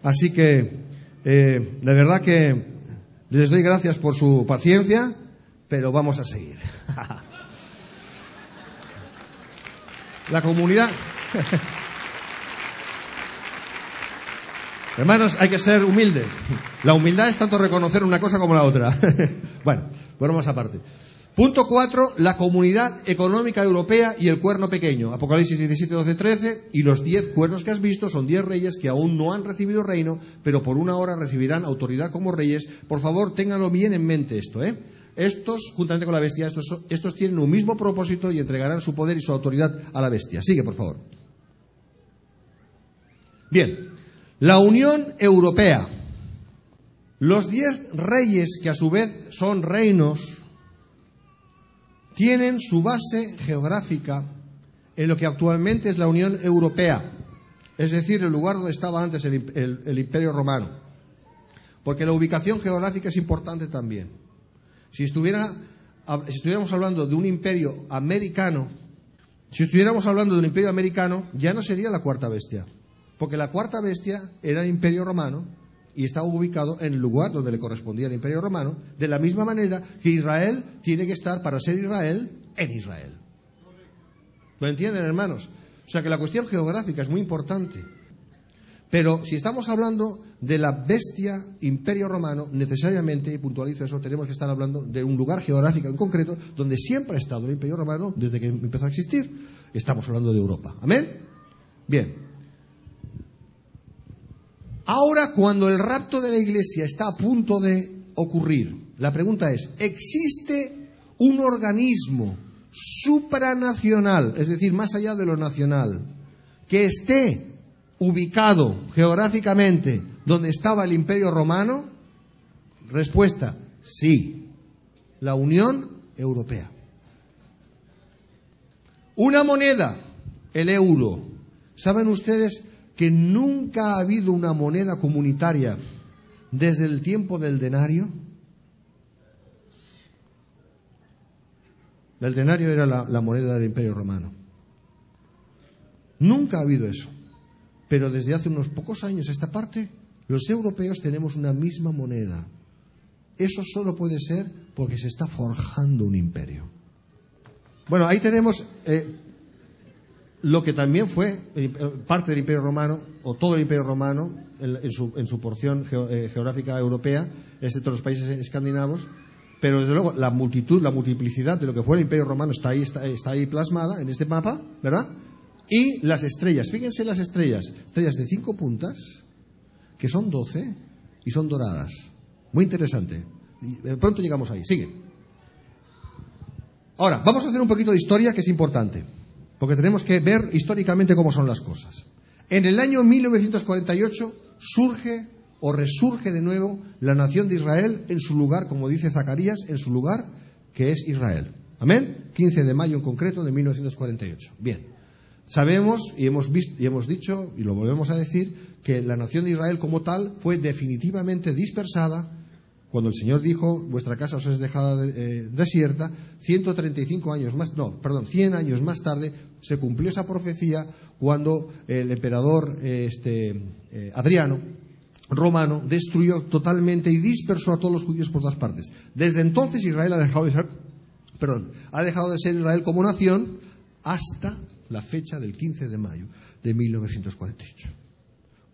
Así que, de verdad que les doy gracias por su paciencia, pero vamos a seguir. La comunidad... Hermanos, hay que ser humildes. La humildad es tanto reconocer una cosa como la otra. Bueno, vamos aparte. Punto 4, la Comunidad Económica Europea y el cuerno pequeño. Apocalipsis 17, 12, 13. Y los 10 cuernos que has visto son 10 reyes que aún no han recibido reino, pero por una hora recibirán autoridad como reyes. Por favor, ténganlo bien en mente esto, ¿eh? Estos, juntamente con la bestia, estos tienen un mismo propósito y entregarán su poder y su autoridad a la bestia. Sigue, por favor. Bien. La Unión Europea. Los 10 reyes, que a su vez son reinos, tienen su base geográfica en lo que actualmente es la Unión Europea, es decir, el lugar donde estaba antes el Imperio Romano. Porque la ubicación geográfica es importante también. Si estuviéramos hablando de un imperio americano, ya no sería la cuarta bestia. Porque la cuarta bestia era el Imperio Romano y estaba ubicado en el lugar donde le correspondía al Imperio Romano, de la misma manera que Israel tiene que estar, para ser Israel, en Israel. ¿Lo entienden, hermanos? O sea que la cuestión geográfica es muy importante. Pero si estamos hablando de la bestia Imperio Romano, necesariamente, y puntualizo eso, tenemos que estar hablando de un lugar geográfico en concreto donde siempre ha estado el Imperio Romano desde que empezó a existir. Estamos hablando de Europa. ¿Amén? Bien. Ahora, cuando el rapto de la Iglesia está a punto de ocurrir, la pregunta es, ¿existe un organismo supranacional, es decir, más allá de lo nacional, que esté ubicado geográficamente donde estaba el Imperio Romano? Respuesta, sí, la Unión Europea. Una moneda, el euro. ¿Saben ustedes que nunca ha habido una moneda comunitaria desde el tiempo del denario? El denario era la moneda del Imperio Romano. Nunca ha habido eso. Pero desde hace unos pocos años a esta parte, los europeos tenemos una misma moneda. Eso solo puede ser porque se está forjando un imperio. Bueno, ahí tenemos... lo que también fue parte del Imperio Romano, o todo el Imperio Romano, en su porción geográfica europea, excepto los países escandinavos, pero desde luego la multiplicidad de lo que fue el Imperio Romano está ahí plasmada en este mapa, ¿verdad? Y las estrellas, fíjense las estrellas de 5 puntas, que son 12 y son doradas. Muy interesante. Pronto llegamos ahí, sigue. Ahora, vamos a hacer un poquito de historia, que es importante. Porque tenemos que ver históricamente cómo son las cosas. En el año 1948 surge o resurge de nuevo la nación de Israel en su lugar, como dice Zacarías, en su lugar que es Israel. ¿Amén? 15 de mayo en concreto de 1948. Bien. Sabemos y hemos dicho, y lo volvemos a decir, que la nación de Israel como tal fue definitivamente dispersada cuando el Señor dijo, vuestra casa os es dejada desierta. 100 años más tarde se cumplió esa profecía cuando el emperador Adriano, romano, destruyó totalmente y dispersó a todos los judíos por todas partes. Desde entonces Israel ha dejado de ser Israel como nación hasta la fecha del 15 de mayo de 1948,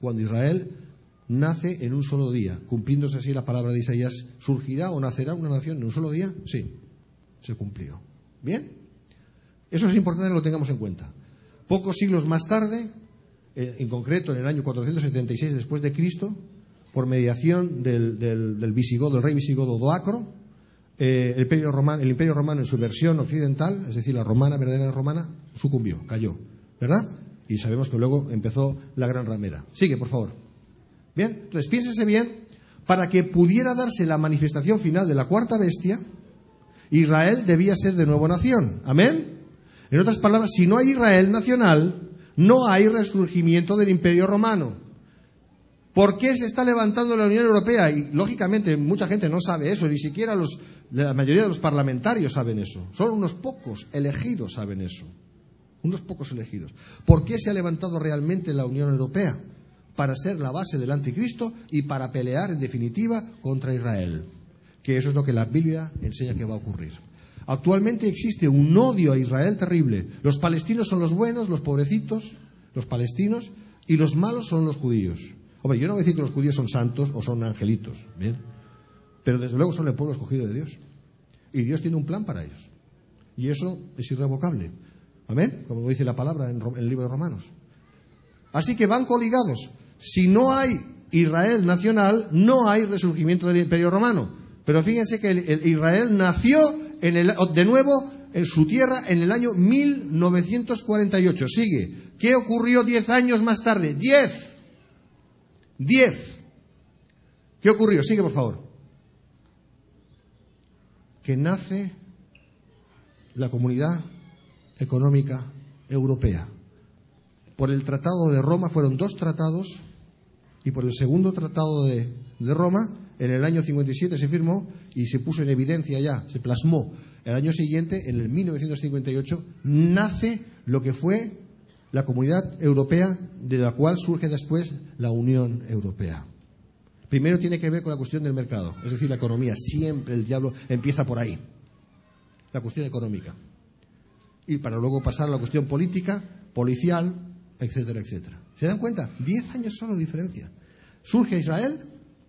cuando Israel nace en un solo día, cumpliéndose así la palabra de Isaías. ¿Surgirá o nacerá una nación en un solo día? Sí, se cumplió. ¿Bien? Eso es importante que lo tengamos en cuenta. Pocos siglos más tarde, en concreto en el año 476 después de Cristo, por mediación del rey visigodo Doacro, el Imperio Romano en su versión occidental, es decir, la romana, verdadera romana, sucumbió, cayó, ¿verdad? Y sabemos que luego empezó la gran ramera. Sigue, por favor. Bien, entonces piénsese bien, para que pudiera darse la manifestación final de la cuarta bestia, Israel debía ser de nuevo nación. ¿Amén? En otras palabras, si no hay Israel nacional, no hay resurgimiento del Imperio Romano. ¿Por qué se está levantando la Unión Europea? Y lógicamente mucha gente no sabe eso, ni siquiera la mayoría de los parlamentarios saben eso. Solo unos pocos elegidos saben eso. Unos pocos elegidos. ¿Por qué se ha levantado realmente la Unión Europea? para ser la base del anticristo y para pelear en definitiva contra Israel, que eso es lo que la Biblia enseña que va a ocurrir. Actualmente existe un odio a Israel terrible. Los palestinos son los buenos, los pobrecitos, los palestinos, y los malos son los judíos. Hombre, yo no voy a decir que los judíos son santos o son angelitos, ¿bien? Pero desde luego son el pueblo escogido de Dios. Y Dios tiene un plan para ellos. Y eso es irrevocable. Amén, como dice la palabra en el libro de Romanos. Así que van coligados. Si no hay Israel nacional, no hay resurgimiento del Imperio Romano. Pero fíjense que el Israel nació de nuevo en su tierra en el año 1948. Sigue. ¿Qué ocurrió 10 años más tarde? 10. ¿Qué ocurrió? Sigue, por favor. Que nace la Comunidad Económica Europea. Por el Tratado de Roma, fueron 2 tratados, y por el segundo Tratado de Roma, en el año 57 se firmó y se puso en evidencia ya, se plasmó. El año siguiente, en el 1958, nace lo que fue la Comunidad Europea, de la cual surge después la Unión Europea. Primero tiene que ver con la cuestión del mercado, es decir, la economía. Siempre el diablo empieza por ahí, la cuestión económica. Y para luego pasar a la cuestión política, policial, etcétera, etcétera. ¿Se dan cuenta? 10 años solo de diferencia. Surge Israel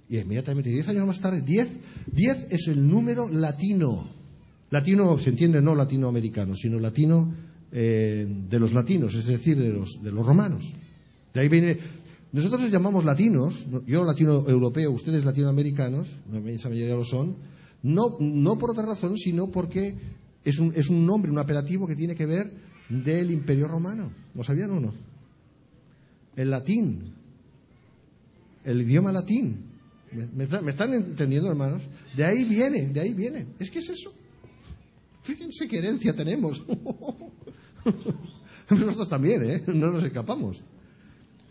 y inmediatamente 10 años más tarde, 10 es el número latino. Latino se entiende no latinoamericano, sino latino de los latinos, es decir, de los romanos. De ahí viene. Nosotros les llamamos latinos, yo latino europeo, ustedes latinoamericanos, la inmensa mayoría lo son, no por otra razón, sino porque es un nombre, un apelativo que tiene que ver del Imperio Romano. ¿Lo sabían o no? El latín, el idioma latín. ¿Me están entendiendo, hermanos? De ahí viene. Es que es eso. Fíjense qué herencia tenemos. Nosotros también, no nos escapamos.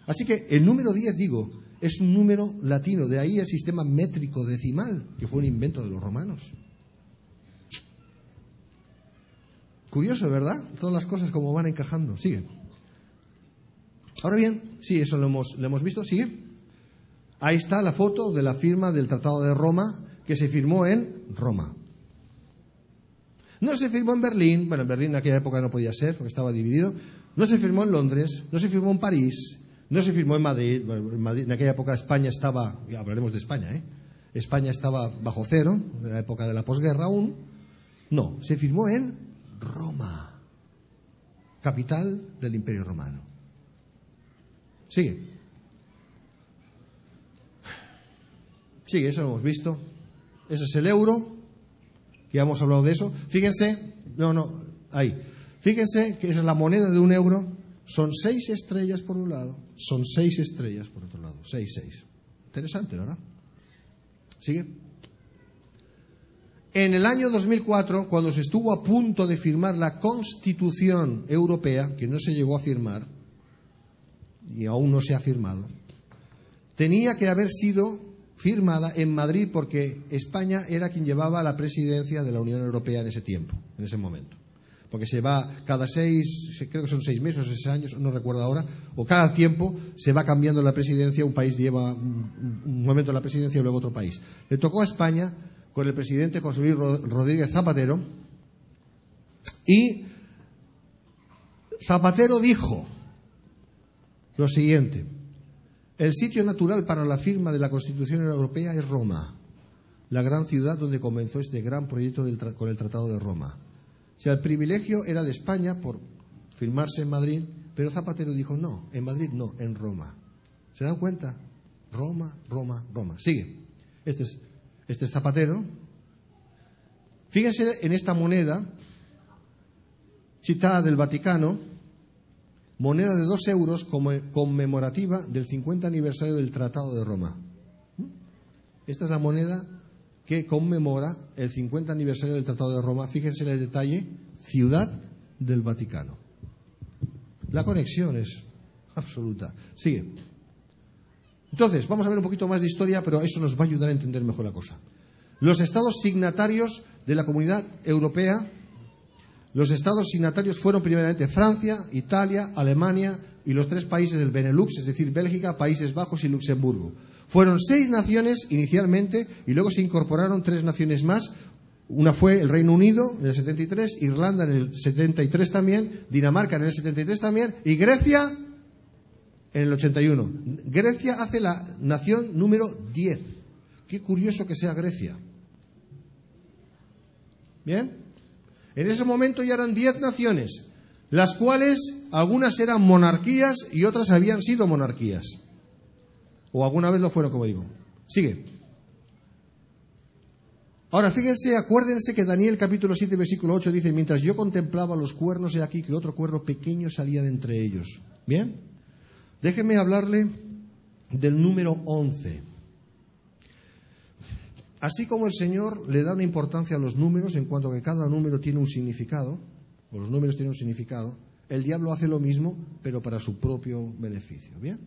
Así que el número 10, digo, es un número latino. De ahí el sistema métrico decimal, que fue un invento de los romanos. Curioso, ¿verdad? Todas las cosas como van encajando. Sigue. Ahora bien, sí, eso lo hemos visto. Sigue. Ahí está la foto de la firma del Tratado de Roma, que se firmó en Roma. No se firmó en Berlín. Bueno, en Berlín en aquella época no podía ser, porque estaba dividido. No se firmó en Londres. No se firmó en París. No se firmó en Madrid. Bueno, en Madrid, en aquella época España estaba, ya hablaremos de España, España estaba bajo cero, en la época de la posguerra aún. No, se firmó en Roma, capital del Imperio Romano. Sigue, eso lo hemos visto. Ese es el euro, que ya hemos hablado de eso. Fíjense, ahí. Fíjense que esa es la moneda de 1 euro. Son 6 estrellas por un lado, son 6 estrellas por otro lado. 6. Interesante, ¿verdad? Sigue. En el año 2004, cuando se estuvo a punto de firmar la Constitución Europea, que no se llegó a firmar, y aún no se ha firmado, tenía que haber sido firmada en Madrid, porque España era quien llevaba la presidencia de la Unión Europea en ese tiempo, en ese momento. Porque se va cada 6, creo que son 6 meses o 6 años, no recuerdo ahora, o cada tiempo se va cambiando la presidencia, un país lleva un momento la presidencia y luego otro país. Le tocó a España con el presidente José Luis Rodríguez Zapatero, y Zapatero dijo lo siguiente: el sitio natural para la firma de la Constitución Europea es Roma, la gran ciudad donde comenzó este gran proyecto con el Tratado de Roma. O sea, el privilegio era de España por firmarse en Madrid, pero Zapatero dijo no, en Madrid no, en Roma. ¿Se dan cuenta? Roma. Sigue. Este es Zapatero. Fíjense en esta moneda, Città del Vaticano, moneda de 2 euros conmemorativa del 50 aniversario del Tratado de Roma. Esta es la moneda que conmemora el 50 aniversario del Tratado de Roma. Fíjense en el detalle: Ciudad del Vaticano. La conexión es absoluta. Sigue. Entonces, vamos a ver un poquito más de historia, pero eso nos va a ayudar a entender mejor la cosa. Los estados signatarios de la Comunidad Europea, los estados signatarios fueron primeramente Francia, Italia, Alemania, y los 3 países del Benelux, es decir, Bélgica, Países Bajos y Luxemburgo. Fueron 6 naciones inicialmente y luego se incorporaron 3 naciones más. Una fue el Reino Unido en el 73, Irlanda en el 73 también, Dinamarca en el 73 también y Grecia en el 81. Grecia hace la nación número 10. Qué curioso que sea Grecia. ¿Bien? En ese momento ya eran 10 naciones, las cuales algunas eran monarquías y otras habían sido monarquías. O alguna vez lo fueron, como digo. Sigue. Ahora, fíjense, acuérdense que Daniel capítulo 7, versículo 8 dice: mientras yo contemplaba los cuernos, he aquí que otro cuerno pequeño salía de entre ellos. ¿Bien? Déjenme hablarle del número 11. Así como el Señor le da una importancia a los números, en cuanto a que cada número tiene un significado, o los números tienen un significado, el diablo hace lo mismo, pero para su propio beneficio. ¿Bien?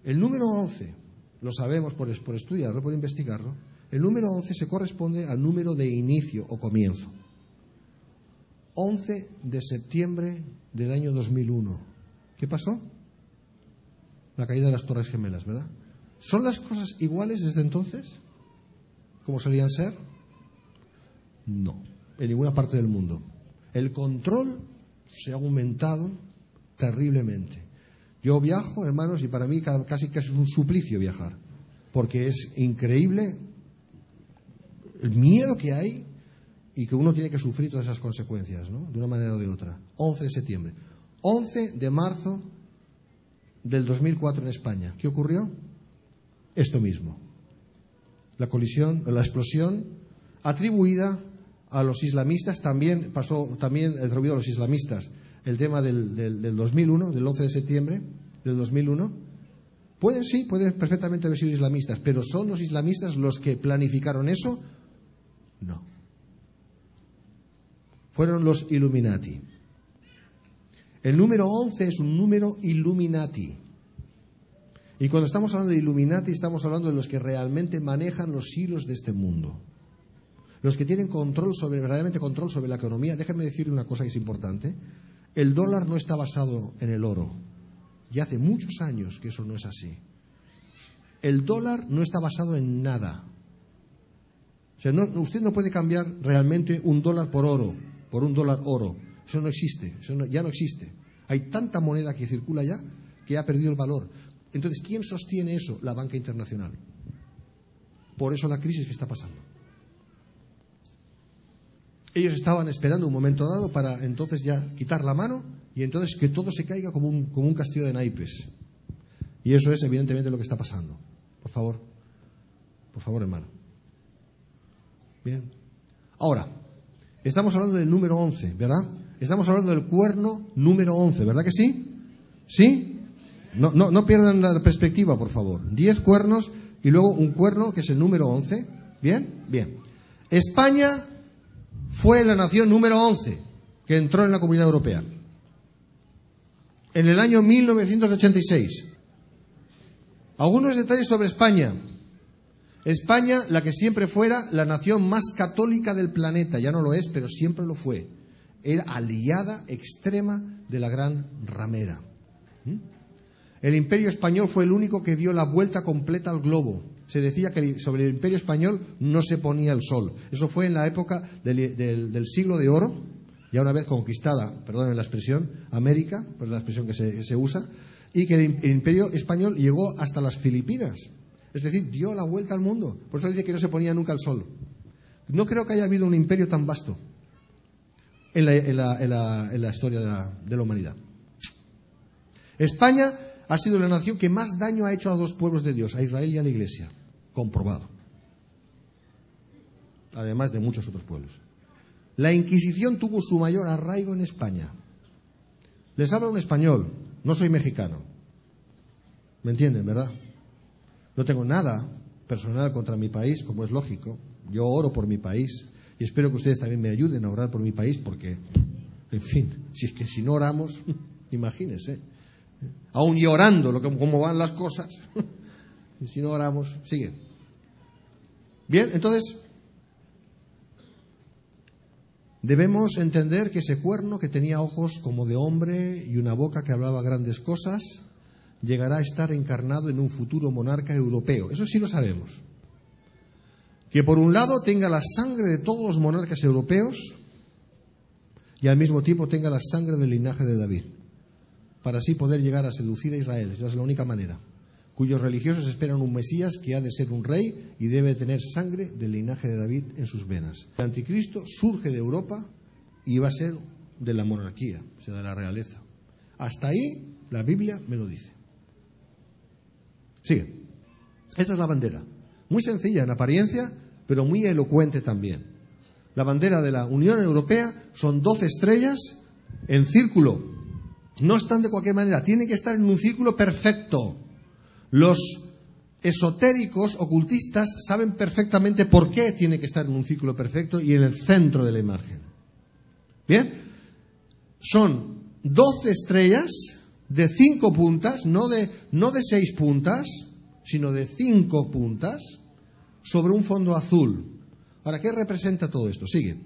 El número 11, lo sabemos por estudiarlo, por investigarlo. El número 11 se corresponde al número de inicio o comienzo. 11 de septiembre del año 2001. ¿Qué pasó? La caída de las Torres Gemelas, ¿verdad? ¿Son las cosas iguales desde entonces? ¿Cómo solían ser? No, en ninguna parte del mundo. El control se ha aumentado terriblemente. Yo viajo, hermanos, y para mí casi es un suplicio viajar, porque es increíble el miedo que hay y que uno tiene que sufrir todas esas consecuencias, ¿no? De una manera o de otra. 11 de septiembre. 11 de marzo del 2004 en España. ¿Qué ocurrió? Esto mismo. La explosión atribuida a los islamistas, también atribuido a los islamistas el tema del 2001, del 11 de septiembre del 2001. Pueden perfectamente haber sido islamistas, pero ¿son los islamistas los que planificaron eso? No. Fueron los Illuminati. El número 11 es un número Illuminati. Y cuando estamos hablando de Illuminati, estamos hablando de los que realmente manejan los hilos de este mundo. Los que tienen verdaderamente control sobre la economía. Déjenme decirle una cosa que es importante. El dólar no está basado en el oro. Ya hace muchos años que eso no es así. El dólar no está basado en nada. O sea, usted no puede cambiar realmente un dólar por oro, por un dólar oro. Eso no existe, ya no existe. Hay tanta moneda que circula ya que ha perdido el valor. Entonces, ¿quién sostiene eso? La banca internacional. Por eso la crisis que está pasando. Ellos estaban esperando un momento dado para entonces ya quitar la mano y entonces que todo se caiga como un castillo de naipes. Y eso es evidentemente lo que está pasando. Por favor, hermano. Bien. Ahora, estamos hablando del número 11, ¿verdad? Estamos hablando del cuerno número 11, ¿verdad que sí? ¿Sí? No pierdan la perspectiva, por favor. 10 cuernos y luego un cuerno que es el número 11. ¿Bien? Bien. España fue la nación número 11 que entró en la Comunidad Europea. En el año 1986. Algunos detalles sobre España. España, la que siempre fuera la nación más católica del planeta, ya no lo es, pero siempre lo fue. Era aliada extrema de la Gran Ramera. El Imperio Español fue el único que dio la vuelta completa al globo. Se decía que sobre el Imperio Español no se ponía el sol. Eso fue en la época del siglo de oro, ya una vez conquistada, perdonen la expresión, América, pues la expresión que se usa, y que el Imperio Español llegó hasta las Filipinas. Es decir, dio la vuelta al mundo. Por eso dice que no se ponía nunca el sol. No creo que haya habido un imperio tan vasto en la historia de la humanidad. España ha sido la nación que más daño ha hecho a dos pueblos de Dios, a Israel y a la Iglesia. Comprobado. Además de muchos otros pueblos. La Inquisición tuvo su mayor arraigo en España. Les hablo un español, no soy mexicano. ¿Me entienden, verdad? No tengo nada personal contra mi país, como es lógico. Yo oro por mi país y espero que ustedes también me ayuden a orar por mi país porque, en fin, si no oramos, imagínense. Aún llorando cómo van las cosas. Y si no oramos, sigue. Bien, entonces, Debemos entender que ese cuerno, que tenía ojos como de hombre y una boca que hablaba grandes cosas, llegará a estar encarnado en un futuro monarca europeo. Eso sí lo sabemos. Que por un lado tenga la sangre de todos los monarcas europeos y al mismo tiempo tenga la sangre del linaje de David, para así poder llegar a seducir a Israel. Esa es la única manera. Cuyos religiosos esperan un Mesías que ha de ser un rey y debe tener sangre del linaje de David en sus venas. El anticristo surge de Europa y va a ser de la monarquía, o sea, de la realeza. Hasta ahí la Biblia me lo dice. Sigue. Esta es la bandera. Muy sencilla en apariencia, pero muy elocuente también. La bandera de la Unión Europea son 12 estrellas en círculo. No están de cualquier manera, tienen que estar en un círculo perfecto. Los esotéricos, ocultistas, saben perfectamente por qué tiene que estar en un círculo perfecto y en el centro de la imagen. ¿Bien? Son 12 estrellas de 5 puntas, no de 6 puntas, sino de 5 puntas, sobre un fondo azul. Ahora, ¿qué representa todo esto? Sigue.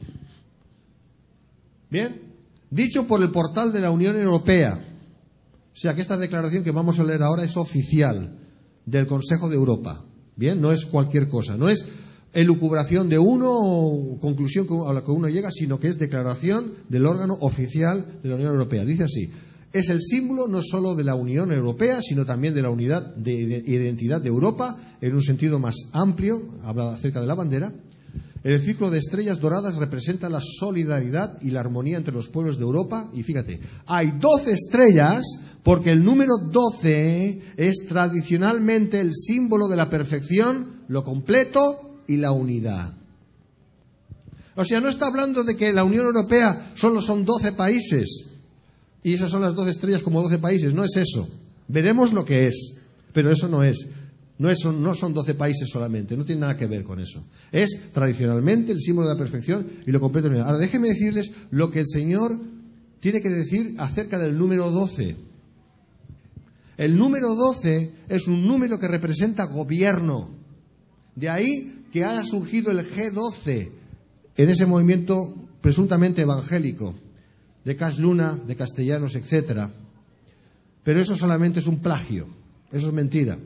¿Bien? Dicho por el portal de la Unión Europea. O sea que esta declaración que vamos a leer ahora es oficial del Consejo de Europa. Bien, no es cualquier cosa, no es elucubración de uno o conclusión a la que uno llega, sino que es declaración del órgano oficial de la Unión Europea. Dice así: es el símbolo no solo de la Unión Europea, sino también de la unidad de identidad de Europa, en un sentido más amplio, habla acerca de la bandera. El círculo de estrellas doradas representa la solidaridad y la armonía entre los pueblos de Europa. Y fíjate, hay 12 estrellas porque el número 12 es tradicionalmente el símbolo de la perfección, lo completo y la unidad. O sea, no está hablando de que la Unión Europea solo son 12 países y esas son las 12 estrellas como 12 países. No es eso. Veremos lo que es, pero eso no es. No son 12 países solamente, no tiene nada que ver con eso. Es tradicionalmente el símbolo de la perfección y lo completo. Ahora déjenme decirles lo que el Señor tiene que decir acerca del número 12. El número 12 es un número que representa gobierno. De ahí que haya surgido el G12 en ese movimiento presuntamente evangélico de Cas Luna, de castellanos, etc. Pero eso solamente es un plagio, eso es mentira.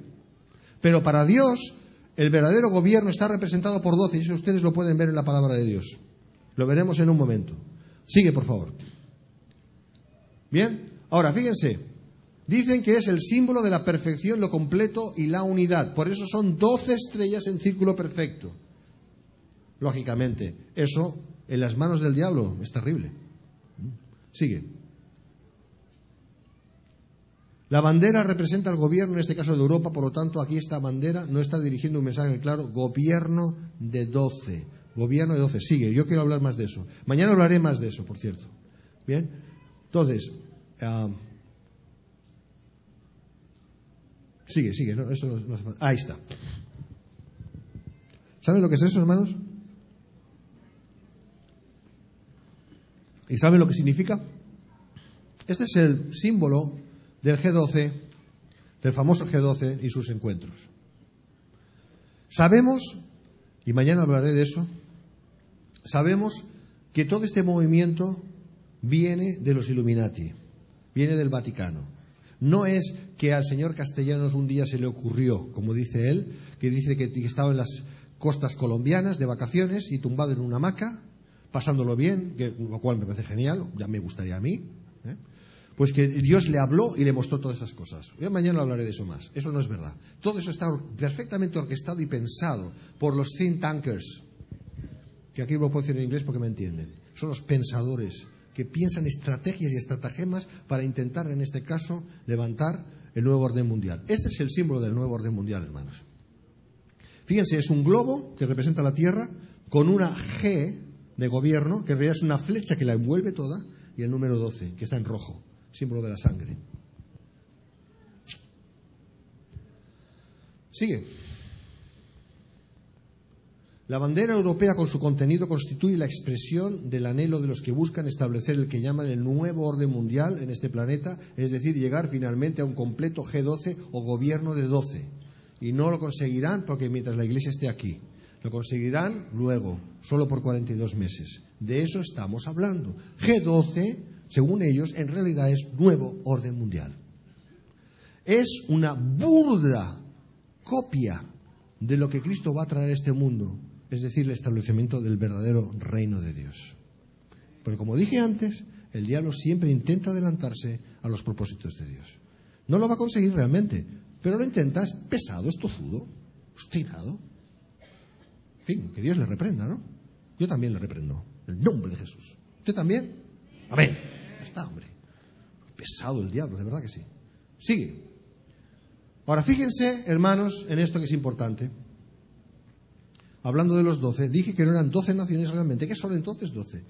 Pero para Dios, el verdadero gobierno está representado por 12, y eso ustedes lo pueden ver en la palabra de Dios. Lo veremos en un momento. Sigue, por favor. Bien, ahora fíjense, dicen que es el símbolo de la perfección, lo completo y la unidad. Por eso son 12 estrellas en círculo perfecto. Lógicamente, eso en las manos del diablo es terrible. Sigue. La bandera representa al gobierno, en este caso de Europa, por lo tanto, aquí esta bandera no está dirigiendo un mensaje claro: gobierno de 12. Gobierno de 12. Sigue, yo quiero hablar más de eso. Mañana hablaré más de eso, por cierto. Bien, entonces, sigue, no, eso no hace falta. Ahí está. ¿Saben lo que es eso, hermanos? ¿Y saben lo que significa? Este es el símbolo del G12, del famoso G12 y sus encuentros. Sabemos, y mañana hablaré de eso, sabemos que todo este movimiento viene de los Illuminati, viene del Vaticano. No es que al señor Castellanos un día se le ocurrió, como dice él, que dice que estaba en las costas colombianas de vacaciones y tumbado en una hamaca, pasándolo bien, lo cual me parece genial, ya me gustaría a mí, pues que Dios le habló y le mostró todas esas cosas. Yo mañana hablaré de eso más. Eso no es verdad. Todo eso está perfectamente orquestado y pensado por los think tankers, que aquí lo puedo decir en inglés porque me entienden. Son los pensadores que piensan estrategias y estratagemas para intentar, en este caso, levantar el nuevo orden mundial. Este es el símbolo del nuevo orden mundial, hermanos. Fíjense, es un globo que representa la Tierra con una G de gobierno, que en realidad es una flecha que la envuelve toda, y el número 12, que está en rojo, símbolo de la sangre. Sigue. La bandera europea con su contenido constituye la expresión del anhelo de los que buscan establecer el que llaman el nuevo orden mundial en este planeta, es decir, llegar finalmente a un completo G12 o gobierno de 12. Y no lo conseguirán porque mientras la Iglesia esté aquí. Lo conseguirán luego, solo por 42 meses. De eso estamos hablando. G12, según ellos, en realidad es nuevo orden mundial. Es una burda copia de lo que Cristo va a traer a este mundo, es decir, el establecimiento del verdadero reino de Dios. Pero como dije antes, el diablo siempre intenta adelantarse a los propósitos de Dios. No lo va a conseguir realmente, pero lo intenta, es pesado, es tozudo, obstinado. En fin, que Dios le reprenda, ¿no? Yo también le reprendo, en el nombre de Jesús. ¿Usted también? Amén. Ya está, hombre. Pesado el diablo, de verdad que sí. Sigue. Ahora, fíjense, hermanos, en esto que es importante. Hablando de los 12, dije que no eran 12 naciones realmente. ¿Qué son entonces 12?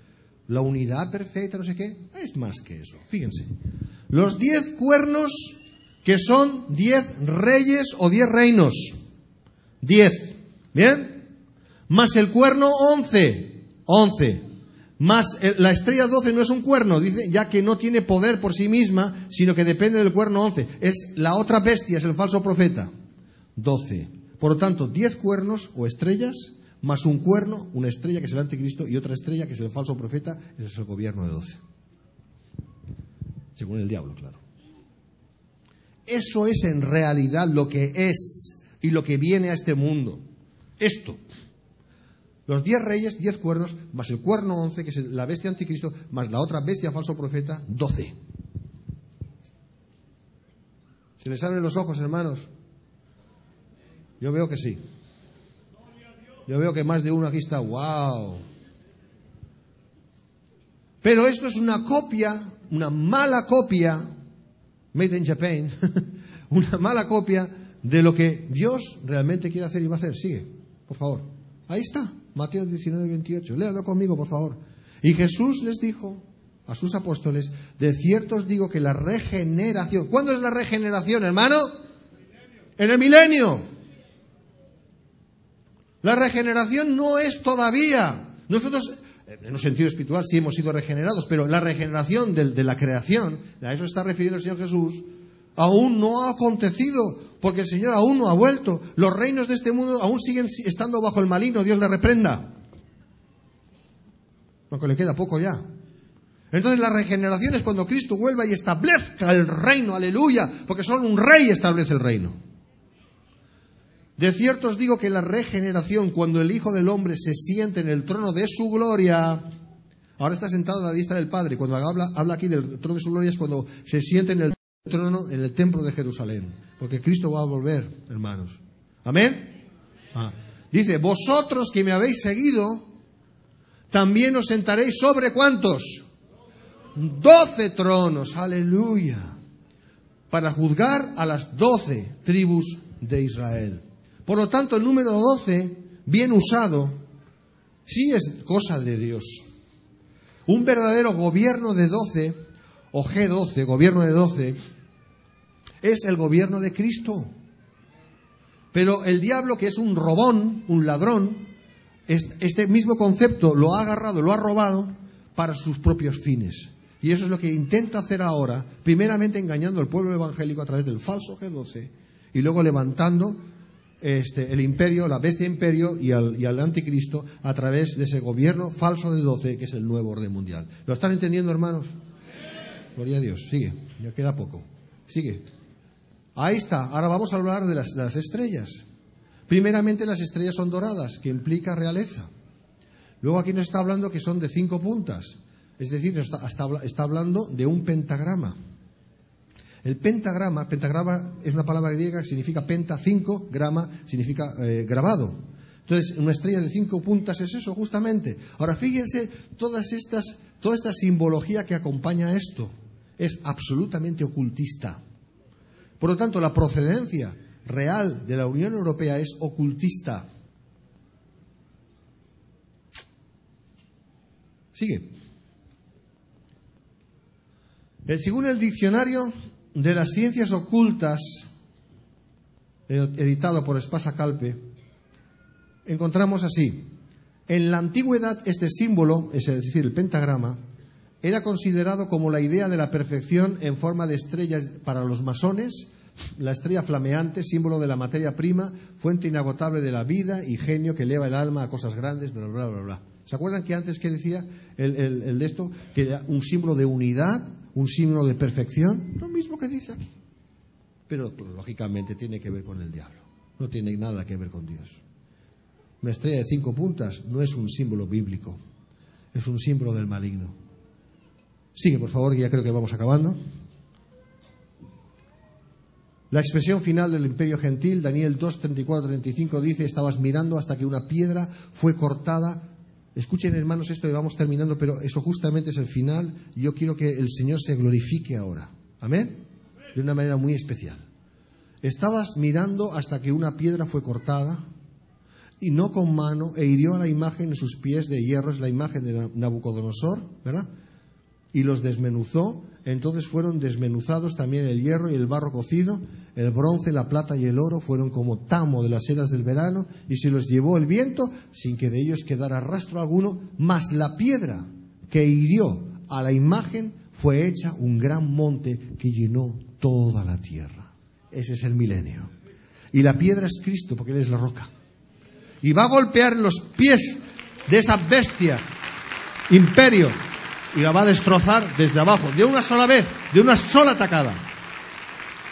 La unidad perfecta, no sé qué. Es más que eso. Fíjense. Los 10 cuernos, que son 10 reyes o 10 reinos. 10. ¿Bien? Más el cuerno 11. 11. Más la estrella 12 no es un cuerno, dice, ya que no tiene poder por sí misma, sino que depende del cuerno 11. Es la otra bestia, es el falso profeta. 12. Por lo tanto, 10 cuernos o estrellas, más un cuerno, una estrella que es el anticristo y otra estrella que es el falso profeta, ese es el gobierno de 12. Según el diablo, claro. Eso es en realidad lo que es y lo que viene a este mundo. Esto. Los 10 reyes, 10 cuernos, más el cuerno 11, que es la bestia anticristo, más la otra bestia falso profeta, 12. ¿Se les abren los ojos, hermanos? Yo veo que sí. Yo veo que más de uno aquí está, wow. Pero esto es una copia, una mala copia, made in Japan, una mala copia de lo que Dios realmente quiere hacer y va a hacer. Sigue, por favor. Ahí está, Mateo 19, 28. Léalo conmigo, por favor. Y Jesús les dijo a sus apóstoles, de cierto os digo que la regeneración... ¿Cuándo es la regeneración, hermano? En el milenio. La regeneración no es todavía. Nosotros, en un sentido espiritual, sí hemos sido regenerados, pero la regeneración de la creación, a eso está refiriendo el Señor Jesús, aún no ha acontecido, porque el Señor aún no ha vuelto. Los reinos de este mundo aún siguen estando bajo el maligno, Dios le reprenda. Aunque le queda poco ya. Entonces la regeneración es cuando Cristo vuelva y establezca el reino, aleluya, porque solo un rey establece el reino. De cierto os digo que la regeneración, cuando el Hijo del Hombre se siente en el trono de su gloria, ahora está sentado a la diestra del Padre, cuando habla aquí del trono de su gloria es cuando se siente en el trono, en el templo de Jerusalén, porque Cristo va a volver, hermanos. ¿Amén? Dice, vosotros que me habéis seguido, también os sentaréis sobre ¿cuántos? 12 tronos, aleluya, para juzgar a las 12 tribus de Israel. Por lo tanto, el número 12, bien usado, sí es cosa de Dios. Un verdadero gobierno de 12, o G12, gobierno de 12, es el gobierno de Cristo. Pero el diablo, que es un robón, un ladrón, este mismo concepto lo ha agarrado, lo ha robado para sus propios fines. Y eso es lo que intenta hacer ahora, primeramente engañando al pueblo evangélico a través del falso G12 y luego levantando el imperio, la bestia imperio y al anticristo a través de ese gobierno falso de 12 que es el nuevo orden mundial. ¿Lo están entendiendo, hermanos? Gloria a Dios. Sigue, ya queda poco. Sigue. Ahí está. Ahora vamos a hablar de las estrellas. Primeramente las estrellas son doradas, que implica realeza. Luego aquí nos está hablando que son de 5 puntas. Es decir, está hablando de un pentagrama. El pentagrama es una palabra griega que significa penta, 5, grama significa grabado. Entonces, una estrella de 5 puntas es eso, justamente. Ahora, fíjense, toda esta simbología que acompaña a esto es absolutamente ocultista. Por lo tanto, la procedencia real de la Unión Europea es ocultista. Sigue. Según el diccionario de las ciencias ocultas, editado por Espasa Calpe, encontramos así: en la antigüedad este símbolo, es decir, el pentagrama, era considerado como la idea de la perfección en forma de estrellas para los masones, la estrella flameante, símbolo de la materia prima, fuente inagotable de la vida y genio que eleva el alma a cosas grandes, bla, bla, bla, bla. ¿Se acuerdan que antes que decía el de esto, que era un símbolo de unidad, un símbolo de perfección? Lo mismo que dice aquí. Pero lógicamente tiene que ver con el diablo, no tiene nada que ver con Dios. Una estrella de 5 puntas no es un símbolo bíblico, es un símbolo del maligno. Sigue, por favor, que ya creo que vamos acabando. La expresión final del imperio gentil, Daniel 2, 34-35, dice: estabas mirando hasta que una piedra fue cortada. Escuchen, hermanos, esto y vamos terminando, pero eso justamente es el final. Yo quiero que el Señor se glorifique ahora. ¿Amén? De una manera muy especial. Estabas mirando hasta que una piedra fue cortada, y no con mano, e hirió a la imagen en sus pies de hierro, es la imagen de Nabucodonosor, ¿verdad? Y los desmenuzó. Entonces fueron desmenuzados también el hierro y el barro cocido, el bronce, la plata y el oro fueron como tamo de las eras del verano, y se los llevó el viento sin que de ellos quedara rastro alguno, mas la piedra que hirió a la imagen fue hecha un gran monte que llenó toda la tierra. Ese es el milenio. Y la piedra es Cristo, porque Él es la roca. Y va a golpear los pies de esa bestia, imperio, y la va a destrozar desde abajo, de una sola vez, de una sola tacada.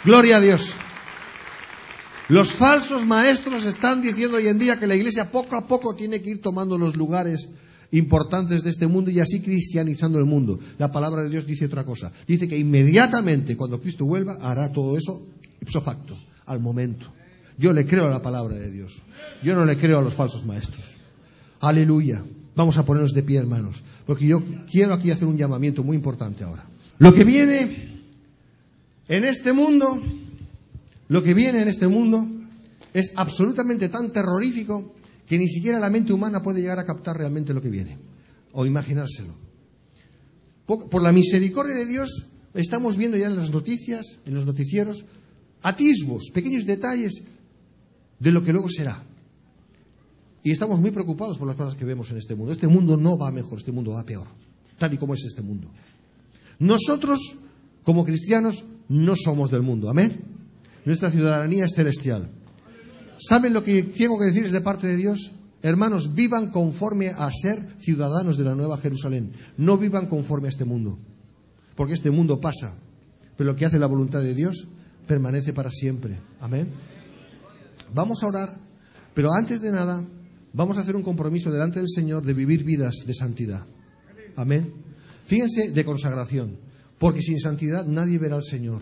Gloria a Dios. Los falsos maestros están diciendo hoy en día que la Iglesia poco a poco tiene que ir tomando los lugares importantes de este mundo y así cristianizando el mundo. La palabra de Dios dice otra cosa. Dice que inmediatamente cuando Cristo vuelva hará todo eso ipso facto, al momento. Yo le creo a la palabra de Dios. Yo no le creo a los falsos maestros. Aleluya. Vamos a ponernos de pie, hermanos, porque yo quiero aquí hacer un llamamiento muy importante ahora. Lo que viene en este mundo es absolutamente tan terrorífico que ni siquiera la mente humana puede llegar a captar realmente lo que viene o imaginárselo. Por la misericordia de Dios estamos viendo ya en las noticias, en los noticieros, atisbos, pequeños detalles de lo que luego será. Y estamos muy preocupados por las cosas que vemos en este mundo. Este mundo no va mejor, este mundo va peor, tal y como es este mundo. Nosotros, como cristianos, no somos del mundo, ¿amén? Nuestra ciudadanía es celestial. ¿Saben lo que tengo que decirles de parte de Dios? Hermanos, vivan conforme a ser ciudadanos de la Nueva Jerusalén. No vivan conforme a este mundo, porque este mundo pasa, pero lo que hace la voluntad de Dios permanece para siempre. Amén. Vamos a orar, pero antes de nada vamos a hacer un compromiso delante del Señor de vivir vidas de santidad. Amén. Fíjense, de consagración, porque sin santidad nadie verá al Señor.